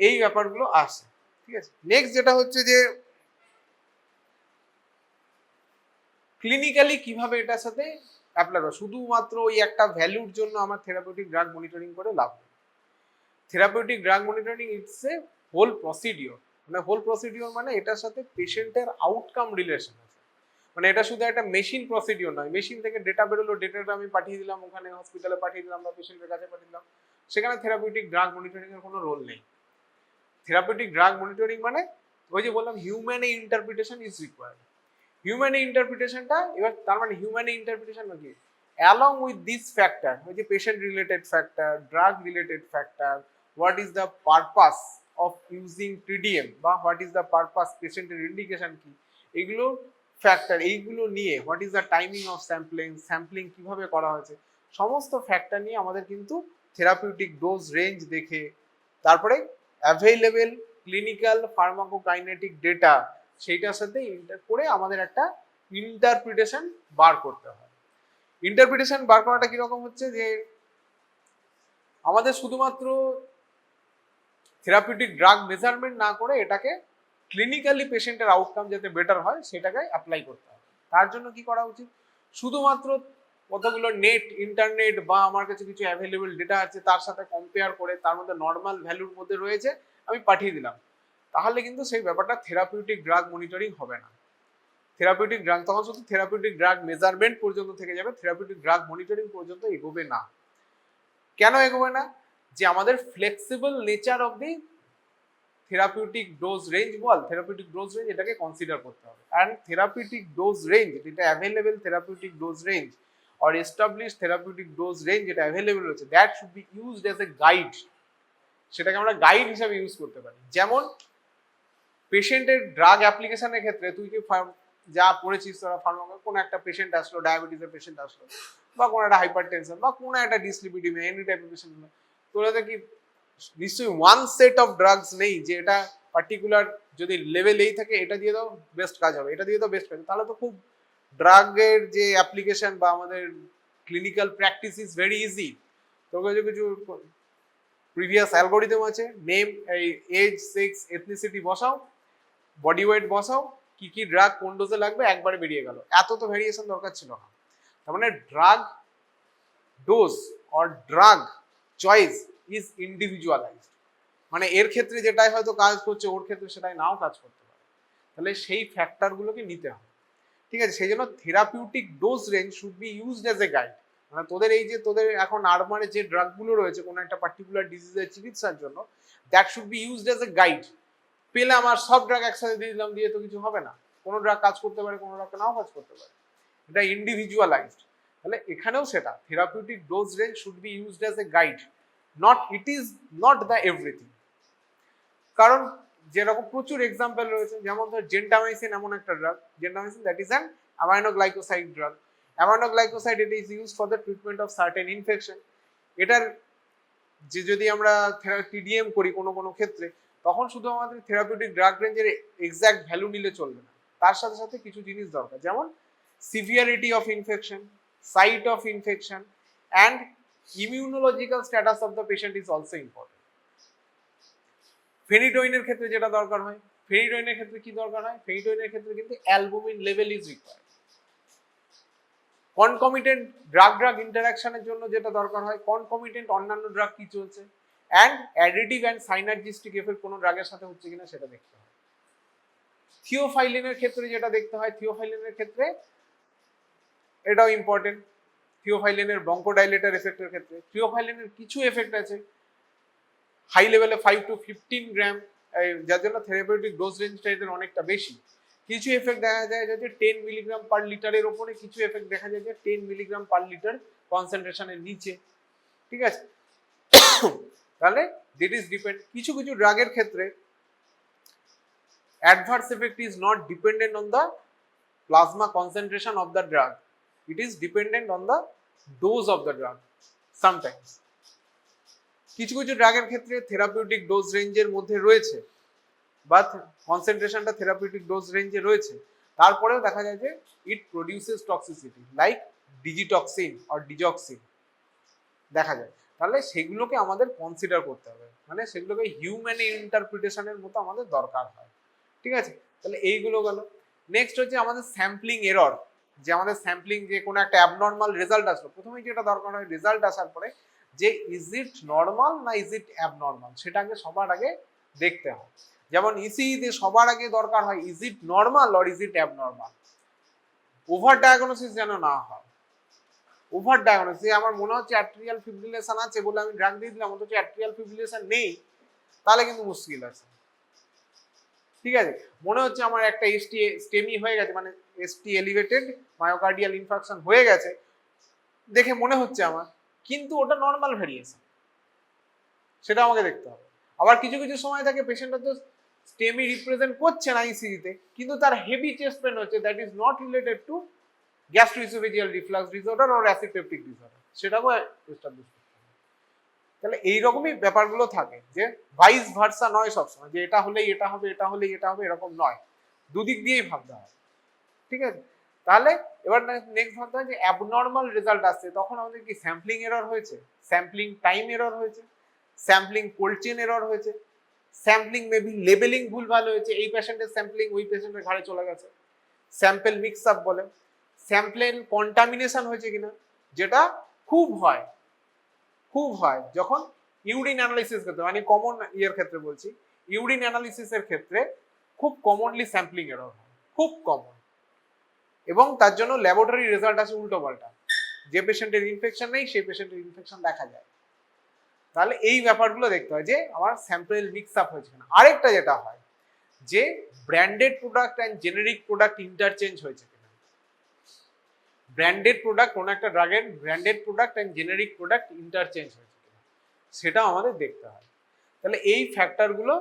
এই ব্যাপারগুলো আসে, ঠিক আছে। নেক্সট যেটা হচ্ছে যে ক্লিনিক্যালি কিভাবে এটার সাথে অ্যাপ্লাই করা, শুধুমাত্র ওই একটা ভ্যালুর জন্য আমার থেরাপিউটিক ড্রাগ মনিটরিং করে লাভ নেই। Therapeutic drug monitoring it's a whole procedure, মানে হোল প্রসিডিওর মানে এটার সাথে পেশেন্টের আউটকাম রিলেশন আছে। মানে এটা শুধু একটা মেশিন প্রসিডিওর নয়, মেশিন থেকে ডেটা বেরোলো, ডেটাটা আমি পাঠিয়ে দিলাম ওখানে হসপিটালে পাঠিয়ে দিলাম বা পেশেন্টের কাছে পাঠিয়ে দিলাম, সেখানে থেরাপিউটিক ড্রাগ মনিটরিং এর কোনো রোল নেই। থেরাপিউটিক ড্রাগ মনিটরিং মানে ওই যে বললাম human interpretation is required. Human ইন্টারপ্রিটেশনটা এবার তার মানে হিউম্যান ইন্টারপ্রিটেশন কি, along with this factor, which is patient related factor, drug related factor, what is the purpose of using TDM বা what is the purpose, patient এর indication কি, এগুলো factor, এইগুলো নিয়ে what is the timing of sampling কিভাবে করা হয়েছে, সমস্ত ফ্যাক্টর নিয়ে আমাদের কিন্তু থেরাপিউটিক ডোজ রেঞ্জ দেখে তারপরে অ্যাভেইলেবল ক্লিনিক্যাল ফার্মাকোকাইনেটিক ডেটা সেইটার সাথে ইন্টার করে আমাদের একটা ইন্টারপ্রিটেশন বার করতে হয়। ইন্টারপ্রিটেশন বার করাটা কিরকম হচ্ছে যে আমাদের শুধুমাত্র থেরাপিউটিক ড্রাগ মেজারমেন্ট না করে এটাকে ক্লিনিক্যালি পেশেন্টের আউটকাম যাতে বেটার হয় সেটাকে অ্যাপ্লাই করতে হবে। তার জন্য কি করা উচিত, শুধুমাত্র কতগুলো নেট ইন্টারনেট বা আমার কাছে কিছু অ্যাভেলেবল ডেটা আছে তার সাথে কম্পেয়ার করে তার মধ্যে নর্মাল ভ্যালুর মধ্যে রয়েছে আমি পাঠিয়ে দিলাম, তাহলে কিন্তু সেই ব্যাপারটা থেরাপিউটিক ড্রাগ মনিটরিং হবে না। থেরাপিউটিক ড্রাগ তখন শুধু থেরাপিউটিক ড্রাগ মেজারমেন্ট পর্যন্ত থেকে যাবে, থেরাপিউটিক ড্রাগ মনিটরিং পর্যন্ত এগোবে না। কেন এগোবে না, যে আমাদের flexible nature of the therapeutic dose range ball, therapeutic dose range এটাকে কনসিডার করতে হবে। অ্যান্ড থেরাপিউটিক ডোজ রেঞ্জ যেটা available therapeutic dose range or establish therapeutic dose range যেটা অ্যাভেলেবেল রয়েছে, that should be used as a guide. সেটাকে আমরা guide হিসাবে use করতে পারি। যেমন পেশেন্টের ড্রাগ অ্যাপ্লিকেশনের ক্ষেত্রে তুই কি যা পড়েছিস তোরা ফার্মাকো, কোনো একটা পেশেন্ট আসলো, ডায়াবেটিসের পেশেন্ট আসলো বা কোনো একটা হাইপার টেনশন বা কোনো একটা ডিসলিপিডিমিয়া, এনি টাইপের পেশেন্ট, তোরা কি নিশ্চয়ই ওয়ান সেট অফ ড্রাগস নেই যে এটা পার্টিকুলার যদি লেভেল এই থাকে এটা দিয়ে দাও বেস্ট কাজ হবে, এটা দিয়ে দাও বেস্ট কাজ হবে, তাহলে তো খুব ড্রাগের যে অ্যাপ্লিকেশন বা আমাদের clinical practice is very easy. তোর কাছে কিছু প্রিভিয়াস অ্যালগোরিদম আছে, নেম, এই এজ, সেক্স, এথনিসিটি বসাও, বডি ওয়েট বসাও, কি কি ড্রাগ কোন ডোজে লাগবে, একবারে বেরিয়ে গেল। এত তো ভেরিয়েশন দরকার ছিল না। তার মানে drug dose or drug choice is individualised, মানে এর ক্ষেত্রে যেটাই হয়তো কাজ করছে ওর ক্ষেত্রে সেটাই নাও কাজ করতে পারে। তাহলে সেই ফ্যাক্টরগুলোকে নিতে হবে, ঠিক আছে। সেই জন্য therapeutic dose range should be used as a guide. মানে তোদের এই যে তোদের এখন আরমারে যে ড্রাগগুলো রয়েছে কোনো একটা পার্টিকুলার ডিজিজের চিকিৎসার জন্য, that should be used as a guide. পেলে আমার সব ড্রাগ একসাথে দিয়ে দিলাম, দিয়ে তো কিছু হবে না। কোনো ড্রাগ কাজ করতে পারে, কোনো ড্রাগ নাও কাজ করতে পারে, এটা ইন্ডিভিজুয়ালাইজড। তাহলে এখানেও সেটা therapeutic dose range should be used as a guide, not it is not the everything. কারণ যেরকম প্রচুর এক্সাম্পল রয়েছে, যেমন ধর জেন্টামাইসিন এমন একটা drug, gentamicin that is an aminoglycoside drug. Aminoglycoside it is used for the treatment of certain infection. এটার যে যদি আমরা টিডিএম করি কোনো কোনো ক্ষেত্রে, তখন শুধু আমাদের থেরাপিউটিক ড্রাগ রেঞ্জের এক্সাক্ট ভ্যালু নিলে চলবে না, তার সাথে সাথে কিছু জিনিস দরকার, যেমন severity of infection, site of infection and immunological status of the patient is also important. ফেনিটোইনের ক্ষেত্রে যেটা দরকার হয়, ফেনিটোইনের ক্ষেত্রে কি দরকার হয়, ফেনিটোইনের ক্ষেত্রে কিন্তু albumin level is required. Concomitant drug ইন্টারাকশনের জন্য যেটা দরকার হয়, কনকমিটেন্ট অন্যান্য ড্রাগ কি চলছে, and additive and synergistic effect কোনো ড্রাগের সাথে হচ্ছে কিনা সেটা দেখতে হয়। থিওফাইলিনের ক্ষেত্রে যেটা দেখতে হয়, থিওফাইলিনের ক্ষেত্রে এটাও ইম্পর্টেন্ট। থিওফাইলিনের ব্রঙ্কোডাইলেটর এফেক্টের ক্ষেত্রে থিওফাইলিনের কিছু এফেক্ট আছে হাই লেভেলে 5 to 15 গ্রাম, যার জন্য থেরাপিউটিক ডোজ রেঞ্জটা এদের অনেকটা বেশি। কিছু এফেক্ট দেখা যায় যে 10 মিলিগ্রাম পার লিটারের ওপরে, কিছু এফেক্ট দেখা যায় যে 10 মিলিগ্রাম পার লিটার কনসেন্ট্রেশনের নিচে, ঠিক আছে। তাহলে দিট ইজ ডিপেন্ড। কিছু কিছু ড্রাগের ক্ষেত্রে adverse effect is not dependent on the plasma concentration of the drug, it is dependent on the dose of the drug sometimes. কিছু কিছু ড্রাগের ক্ষেত্রে থেরাপিউটিক ডোজ রেঞ্জের মধ্যে রয়েছে বা কনসেন্ট্রেশনটা থেরাপিউটিক ডোজ রেঞ্জে রয়েছে, তারপরেও দেখা যায় যে it produces toxicity like digitoxin or digoxin দেখা যায়। তাহলে সেগুলোকে আমাদের কনসিডার করতে হবে, মানে সেগুলোকে হিউম্যান ইন্টারপ্রিটেশনের মতো আমাদের দরকার হয়, ঠিক আছে। তাহলে এইগুলো গেল। নেক্সট হচ্ছে আমাদের স্যাম্পলিং এরর। যে আমাদের স্যাম্পলিং যে কোনো একটা অ্যাবনর্মাল রেজাল্ট আসলো, প্রথমেই যেটা দরকার হয় রেজাল্ট আসার পরে যে ইজ ইট নর্মাল না ইজ ইট অ্যাবনর্মাল, সেটাকে সবার আগে দেখতে হয়। যেমন ইসিইতে সবার আগে দরকার হয় is it normal or is it abnormal. Over diagnosis যেন না হয়। ওভার ডায়াগনোসিস, আমার মনে হচ্ছে অ্যাট্রিয়াল ফিব্রিলেশন আছে বলে আমি ড্রাগ দিয়ে দিলাম, অথচ অ্যাট্রিয়াল ফিব্রিলেশন নেই, তাহলে কিন্তু মুশকিল আছে। ঠিক আছে, মনে হচ্ছে আমার একটা এসটি স্টেমি হয়ে গেছে, মানে এসটি এলিভেটেড মায়োকার্ডিয়াল ইনফারকশন হয়ে গেছে দেখে মনে হচ্ছে আমার, কিন্তু ওটা নর্মাল ভেরিয়েশন, সেটা আমাকে দেখতে হবে। আবার কিছু কিছু সময় থাকে পেশেন্টটা তো স্টেমি রিপ্রেজেন্ট করছে না ইসিজিতে, কিন্তু তার হেভি চেস্ট পেন হচ্ছে, that is not related to gastroesophageal reflux disorder or acid peptic disorder, সেটাও এস্টাবলিশ করতে হবে। তাহলে এইরকমই ব্যাপারগুলো থাকে, যে ভাইস ভার্সা নয় সবসময়, যে এটা হলেই এটা হবে, এটা হলেই এটা হবে, এরকম নয়, দুদিক দিয়েই ভাবতে হয়। ঠিক আছে, তাহলে এবার নেক্সট ভাবতে হয় যে অ্যাবনর্মাল রেজাল্ট আসছে, তখন আমাদের কি স্যাম্পলিং এরর হয়েছে, স্যাম্পলিং টাইম এরর হয়েছে, স্যাম্পলিং কোল্ড চেন এরর হয়েছে, স্যাম্পলিং মেবি লেবেলিং ভুলভাল হয়েছে, এই পেশেন্টের স্যাম্পলিং ওই পেশেন্টের ঘাড়ে চলে গেছে, স্যাম্পল মিক্স আপ বলে, স্যাম্পলের কন্টামিনেশন হয়েছে কিনা, যেটা খুব হয়, খুব হয় যখন ইউরিন অ্যানালিসিস ক্ষেত্রে, মানে কমন ইয়ের ক্ষেত্রে বলছি, ইউরিন অ্যানালিসিসের ক্ষেত্রে খুব কমনলি স্যাম্পলিং এরর হয়, খুব কমন, এবং তার জন্য ল্যাবরেটরি রেজাল্ট আছে উল্টো পাল্টা, যে পেশেন্টের ইনফেকশন নেই সেই পেশেন্টের ইনফেকশন দেখা যায়। তাহলে এই ব্যাপারগুলো দেখতে হয় যে আমার স্যাম্পল মিক্স আপ হয়েছে কিনা। আরেকটা যেটা হয় যে branded product and generic product interchange হয়েছে কিনা, ব্র্যান্ডেড প্রোডাক্ট, কোনো একটা ড্রাগের branded product and generic product interchange হয়েছে কিনা, সেটাও আমাদের দেখতে হয়। তাহলে এই ফ্যাক্টরগুলো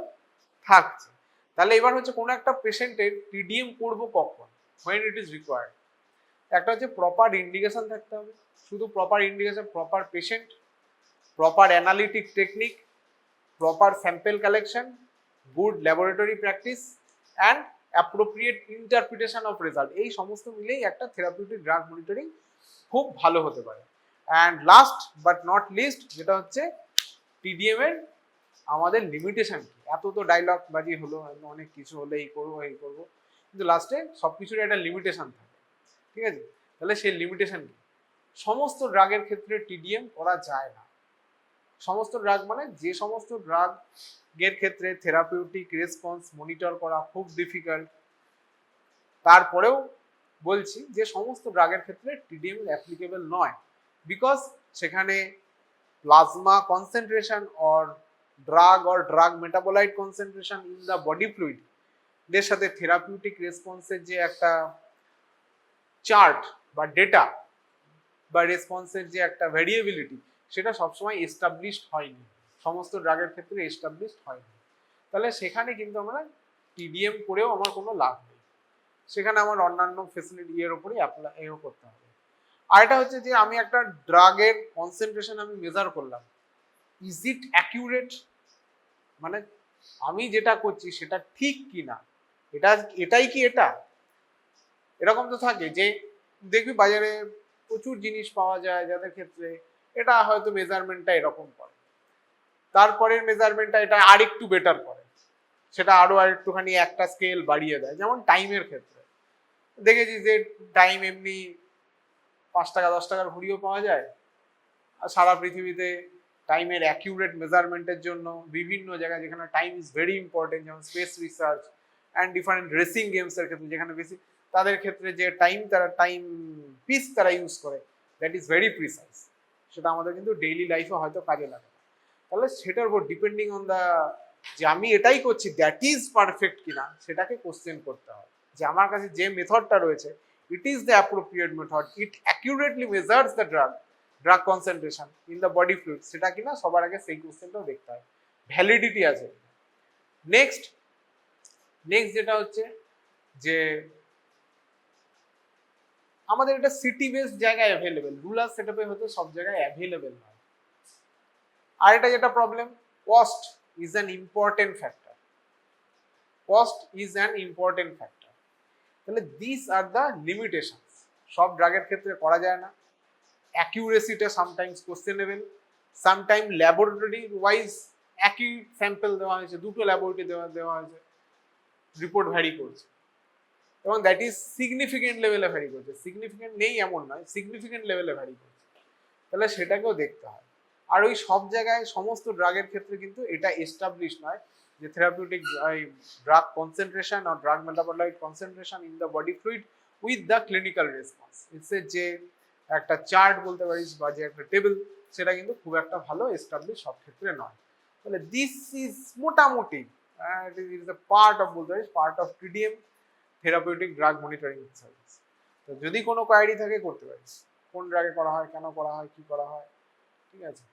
থাকছে। তাহলে এবার হচ্ছে কোনো একটা পেশেন্টের টিডিএম করবো কখন, when it is required। একটা হচ্ছে প্রপার ইন্ডিকেশন থাকতে হবে, শুধু proper indication, proper patient, proper analytic technique, proper sample collection, good laboratory practice and appropriate interpretation of result, এই সমস্ত মিলেই একটা থেরাপিউটিক ড্রাগ মনিটরিং খুব ভালো হতে পারে। And last but not list যেটা হচ্ছে টিডিএম এর আমাদের লিমিটেশন কি। এত তো ডায়লগ বাজি হলো, অনেক কিছু হলে এই করবো এই করবো, কিন্তু লাস্টে সবকিছুর একটা লিমিটেশন থাকে। ঠিক আছে, তাহলে সেই লিমিটেশন কি, সমস্ত ড্রাগের ক্ষেত্রে টিডিএম করা যায় না। সমস্ত ড্রাগ মানে যে সমস্ত ড্রাগের ক্ষেত্রে থেরাপিউটিক রেসপন্স মনিটর করা খুব ডিফিকাল্ট, তারপরেও বলছি যে সমস্ত ড্রাগের ক্ষেত্রে টিডিএম অ্যাপ্লিকেবল নয়, বিকজ সেখানে plasma concentration or drug metabolite concentration in the body fluid দের সাথে থেরাপিউটিক রেসপন্সের যে একটা চার্ট বা ডেটা বা রেসপন্সের যে একটা ভ্যারিয়েবিলিটি, সেটা সবসময় এস্টাবলিশড হয়নি, সমস্ত ড্রাগের ক্ষেত্রে এস্টাবলিশড হয়নি। তাহলে সেখানে কিন্তু আমরা টিডিএম করেও আমার কোনো লাভ নেই, সেখানে আমার অন্যান্য ফেসিলিটি এর উপরেই অ্যাপ্লাই করতে হবে। আর এটা হচ্ছে যে আমি একটা ড্রাগের কনসেন্ট্রেশন আমি মেজার করলাম, ইজ ইট অ্যাকিউরেট, মানে আমি যেটা করছি সেটা ঠিক কি না, এটাই কি এটা। এরকম তো থাকে যে দেখবি বাজারে প্রচুর জিনিস পাওয়া যায় যাদের ক্ষেত্রে এটা হয়তো মেজারমেন্টটা এরকম করে, তারপরের মেজারমেন্টটা এটা আরেকটু বেটার করে, সেটা আরো আরেকটুখানি একটা স্কেল বাড়িয়ে দেয়। যেমন টাইমের ক্ষেত্রে দেখেছি যে টাইম এমনি 5 টাকা 10 টাকার ঘুড়িও পাওয়া যায়, আর সারা পৃথিবীতে টাইমের অ্যাকিউরেট মেজারমেন্টের জন্য বিভিন্ন জায়গায় যেখানে টাইম ইজ ভেরি ইম্পর্টেন্ট, যেমন space research and different racing গেমসের ক্ষেত্রে যেখানে বেশি তাদের ক্ষেত্রে যে টাইম পিস তারা ইউজ করে, দ্যাট ইজ ভেরি প্রিসাইজ, সেটা আমাদের কিন্তু ডেইলি লাইফে হয়তো কাজে লাগে না। তাহলে সেটার উপর ডিপেন্ডিং অন দ্য, যে আমি এটাই করছি দ্যাট ইজ পারফেক্ট কিনা সেটাকে কোশ্চেন করতে হয়, যে আমার কাছে যে মেথডটা রয়েছে it is the appropriate method, it accurately measures the drug concentration in the body fluid, সেটা কিনা সবার আগে সেই কোশ্চেনটাও দেখতে হয়, ভ্যালিডিটি আছে। নেক্সট যেটা হচ্ছে যে আমাদের এটা সিটি বেসড জায়গায় অ্যাভেলেবেল, রুরাল সেটআপে হয়তো সব জায়গায় অ্যাভেলেবেল নয়। আর এটা যেটা problem, cost is an important factor, cost is an important factor. তাহলে দিস আর দ্য লিমিটেশনস, সব ড্রাগের ক্ষেত্রে করা যায় না, অ্যাকিউরেসিটা sometimes questionable, sometime laboratory wise একই স্যাম্পল দেওয়া হয়েছে, দুটো ল্যাবরেটরি দেওয়া হয়েছে, রিপোর্ট ভ্যারি করছে। এবং দ্যাট ইজ সিগনিফিকেন্ট লেভেলে ভ্যারি করছে, সিগনিফিকেন্ট নেই এমন নয়, সিগনিফিকেন্ট লেভেলে ভ্যারি করছে, তাহলে সেটাকেও দেখতে হয়। আর ওই সব জায়গায় সমস্ত ড্রাগের ক্ষেত্রে কিন্তু এটা এস্টাবলিশ নয় যে থেরাপিউটিক ড্রাগ কনসেন্ট্রেশন আর drug metabolite concentration in the body fluid with the clinical response, it's a যে একটা চার্ট বলতে পারিস বা যে একটা টেবিল, সেটা কিন্তু খুব একটা ভালো এস্টাবলিশ সব ক্ষেত্রে নয়। তাহলে দিস ইজ মোটামুটি it is a part of বলতে পারিস part of TDM, therapeutic drug monitoring service. তো যদি কোনো কোয়ারি থাকে করতে পারিস, কোন ড্রাগে করা হয়, কেন করা হয়, কি করা হয়, ঠিক আছে।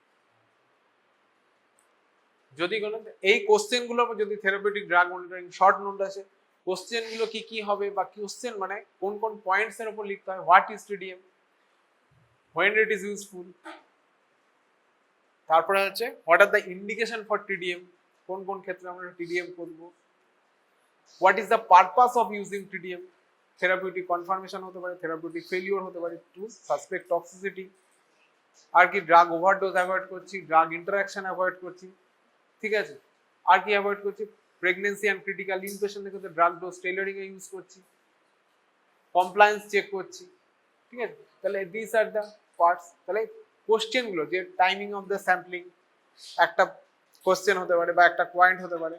যদি কোনো এই কোশ্চেন গুলো যদি therapeutic drug monitoring short note আছে, কোশ্চেন গুলো কি কি হবে বা কোশ্চেন মানে কোন কোন পয়েন্টস এর উপর লিখতে হয়, what is TDM, when it is useful, তারপরে হচ্ছে what are the indication for TDM, কোন কোন ক্ষেত্রে আমরা টিডিএম করব, what is the purpose of using TDM, therapeutic confirmation হতে পারে, থেরাপিউটিক ফেলিওর হতে পারে, টু সাসপেক্ট টক্সিসিটি, আর কি ড্রাগ ওভারডোজ অ্যাভয়েড করছি, ড্রাগ ইন্টারাকশন অ্যাভয়েড করছি, ঠিক আছে, আর কি অ্যাভয়েড করছি, প্রেগনেন্সি অ্যান্ড ক্রিটিক্যাল ইনপেশেন্টের ক্ষেত্রে ড্রাগ ডোজ টেইলারিং এ ইউজ করছি, কমপ্লায়েন্স চেক করছি, ঠিক আছে। তাহলে দিস আর দ্য পার্টস। তাহলে কোশ্চেন গুলো যে টাইমিং অফ দ্য স্যাম্পলিং একটা কোশ্চেন হতে পারে বা একটা পয়েন্ট হতে পারে,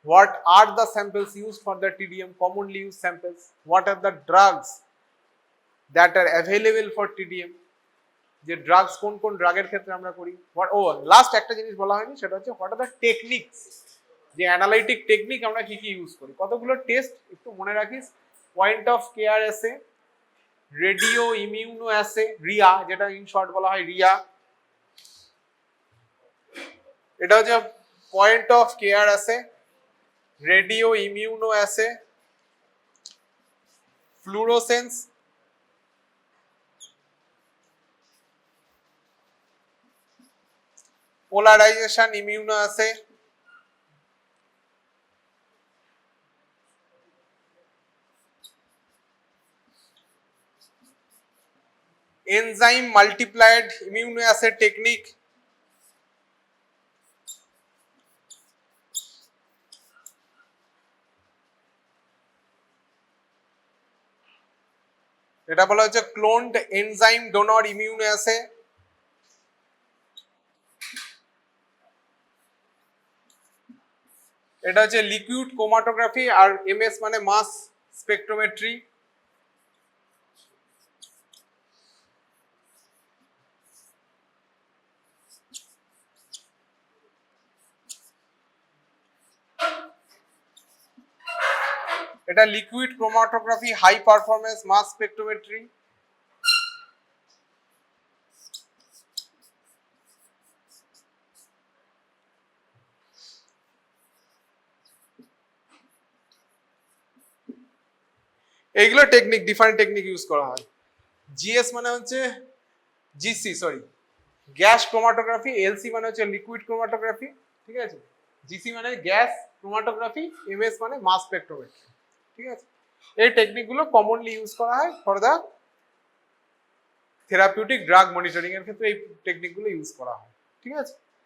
what are the samples used for the TDM, commonly used samples, what are the drugs that are available for TDM, যে ড্রাগস কোন কোন ড্রাগের ক্ষেত্রে আমরা করি, ও লাস্ট একটা জিনিস বলা হয়নি, সেটা হচ্ছে হোয়াট আর দ্য টেকনিকস, যে অ্যানালাইটিক টেকনিক আমরা কি কি ইউজ করি, কতগুলো টেস্ট একটু মনে রাখিস, point of care assay, radio immuno assay, RIA, যেটা ইন শর্ট বলা হয় রিয়া, এটা হচ্ছে point of care assay, radio immuno assay, fluorescence, polarization immuno assay, enzyme multiplied immuno assay technique, এটা বলা হচ্ছে cloned enzyme donor immuno assay, এটা হচ্ছে লিকুইড ক্রোমাটোগ্রাফি, আর এমএস মানে মাস স্পেকট্রোমেট্রি, এটা liquid chromatography high performance mass spectrometry, এইগুলো technique, different technique use করা হয়। জিএস মানে হচ্ছে GC sorry gas chromatography, LC মানে হচ্ছে লিকুইড ক্রোমাটোগ্রাফি, ঠিক আছে, জিসি মানে গ্যাস ক্রোমাটোগ্রাফি, এমএস মানে মাস স্পেকট্রোমেট্রি, ঠিক আছে। এই টেকনিকগুলো কমনলি ইউজ করা হয় for the therapeutic drug monitoring এর ক্ষেত্রে, এই টেকনিকগুলো ইউজ করা হয়, ঠিক আছে।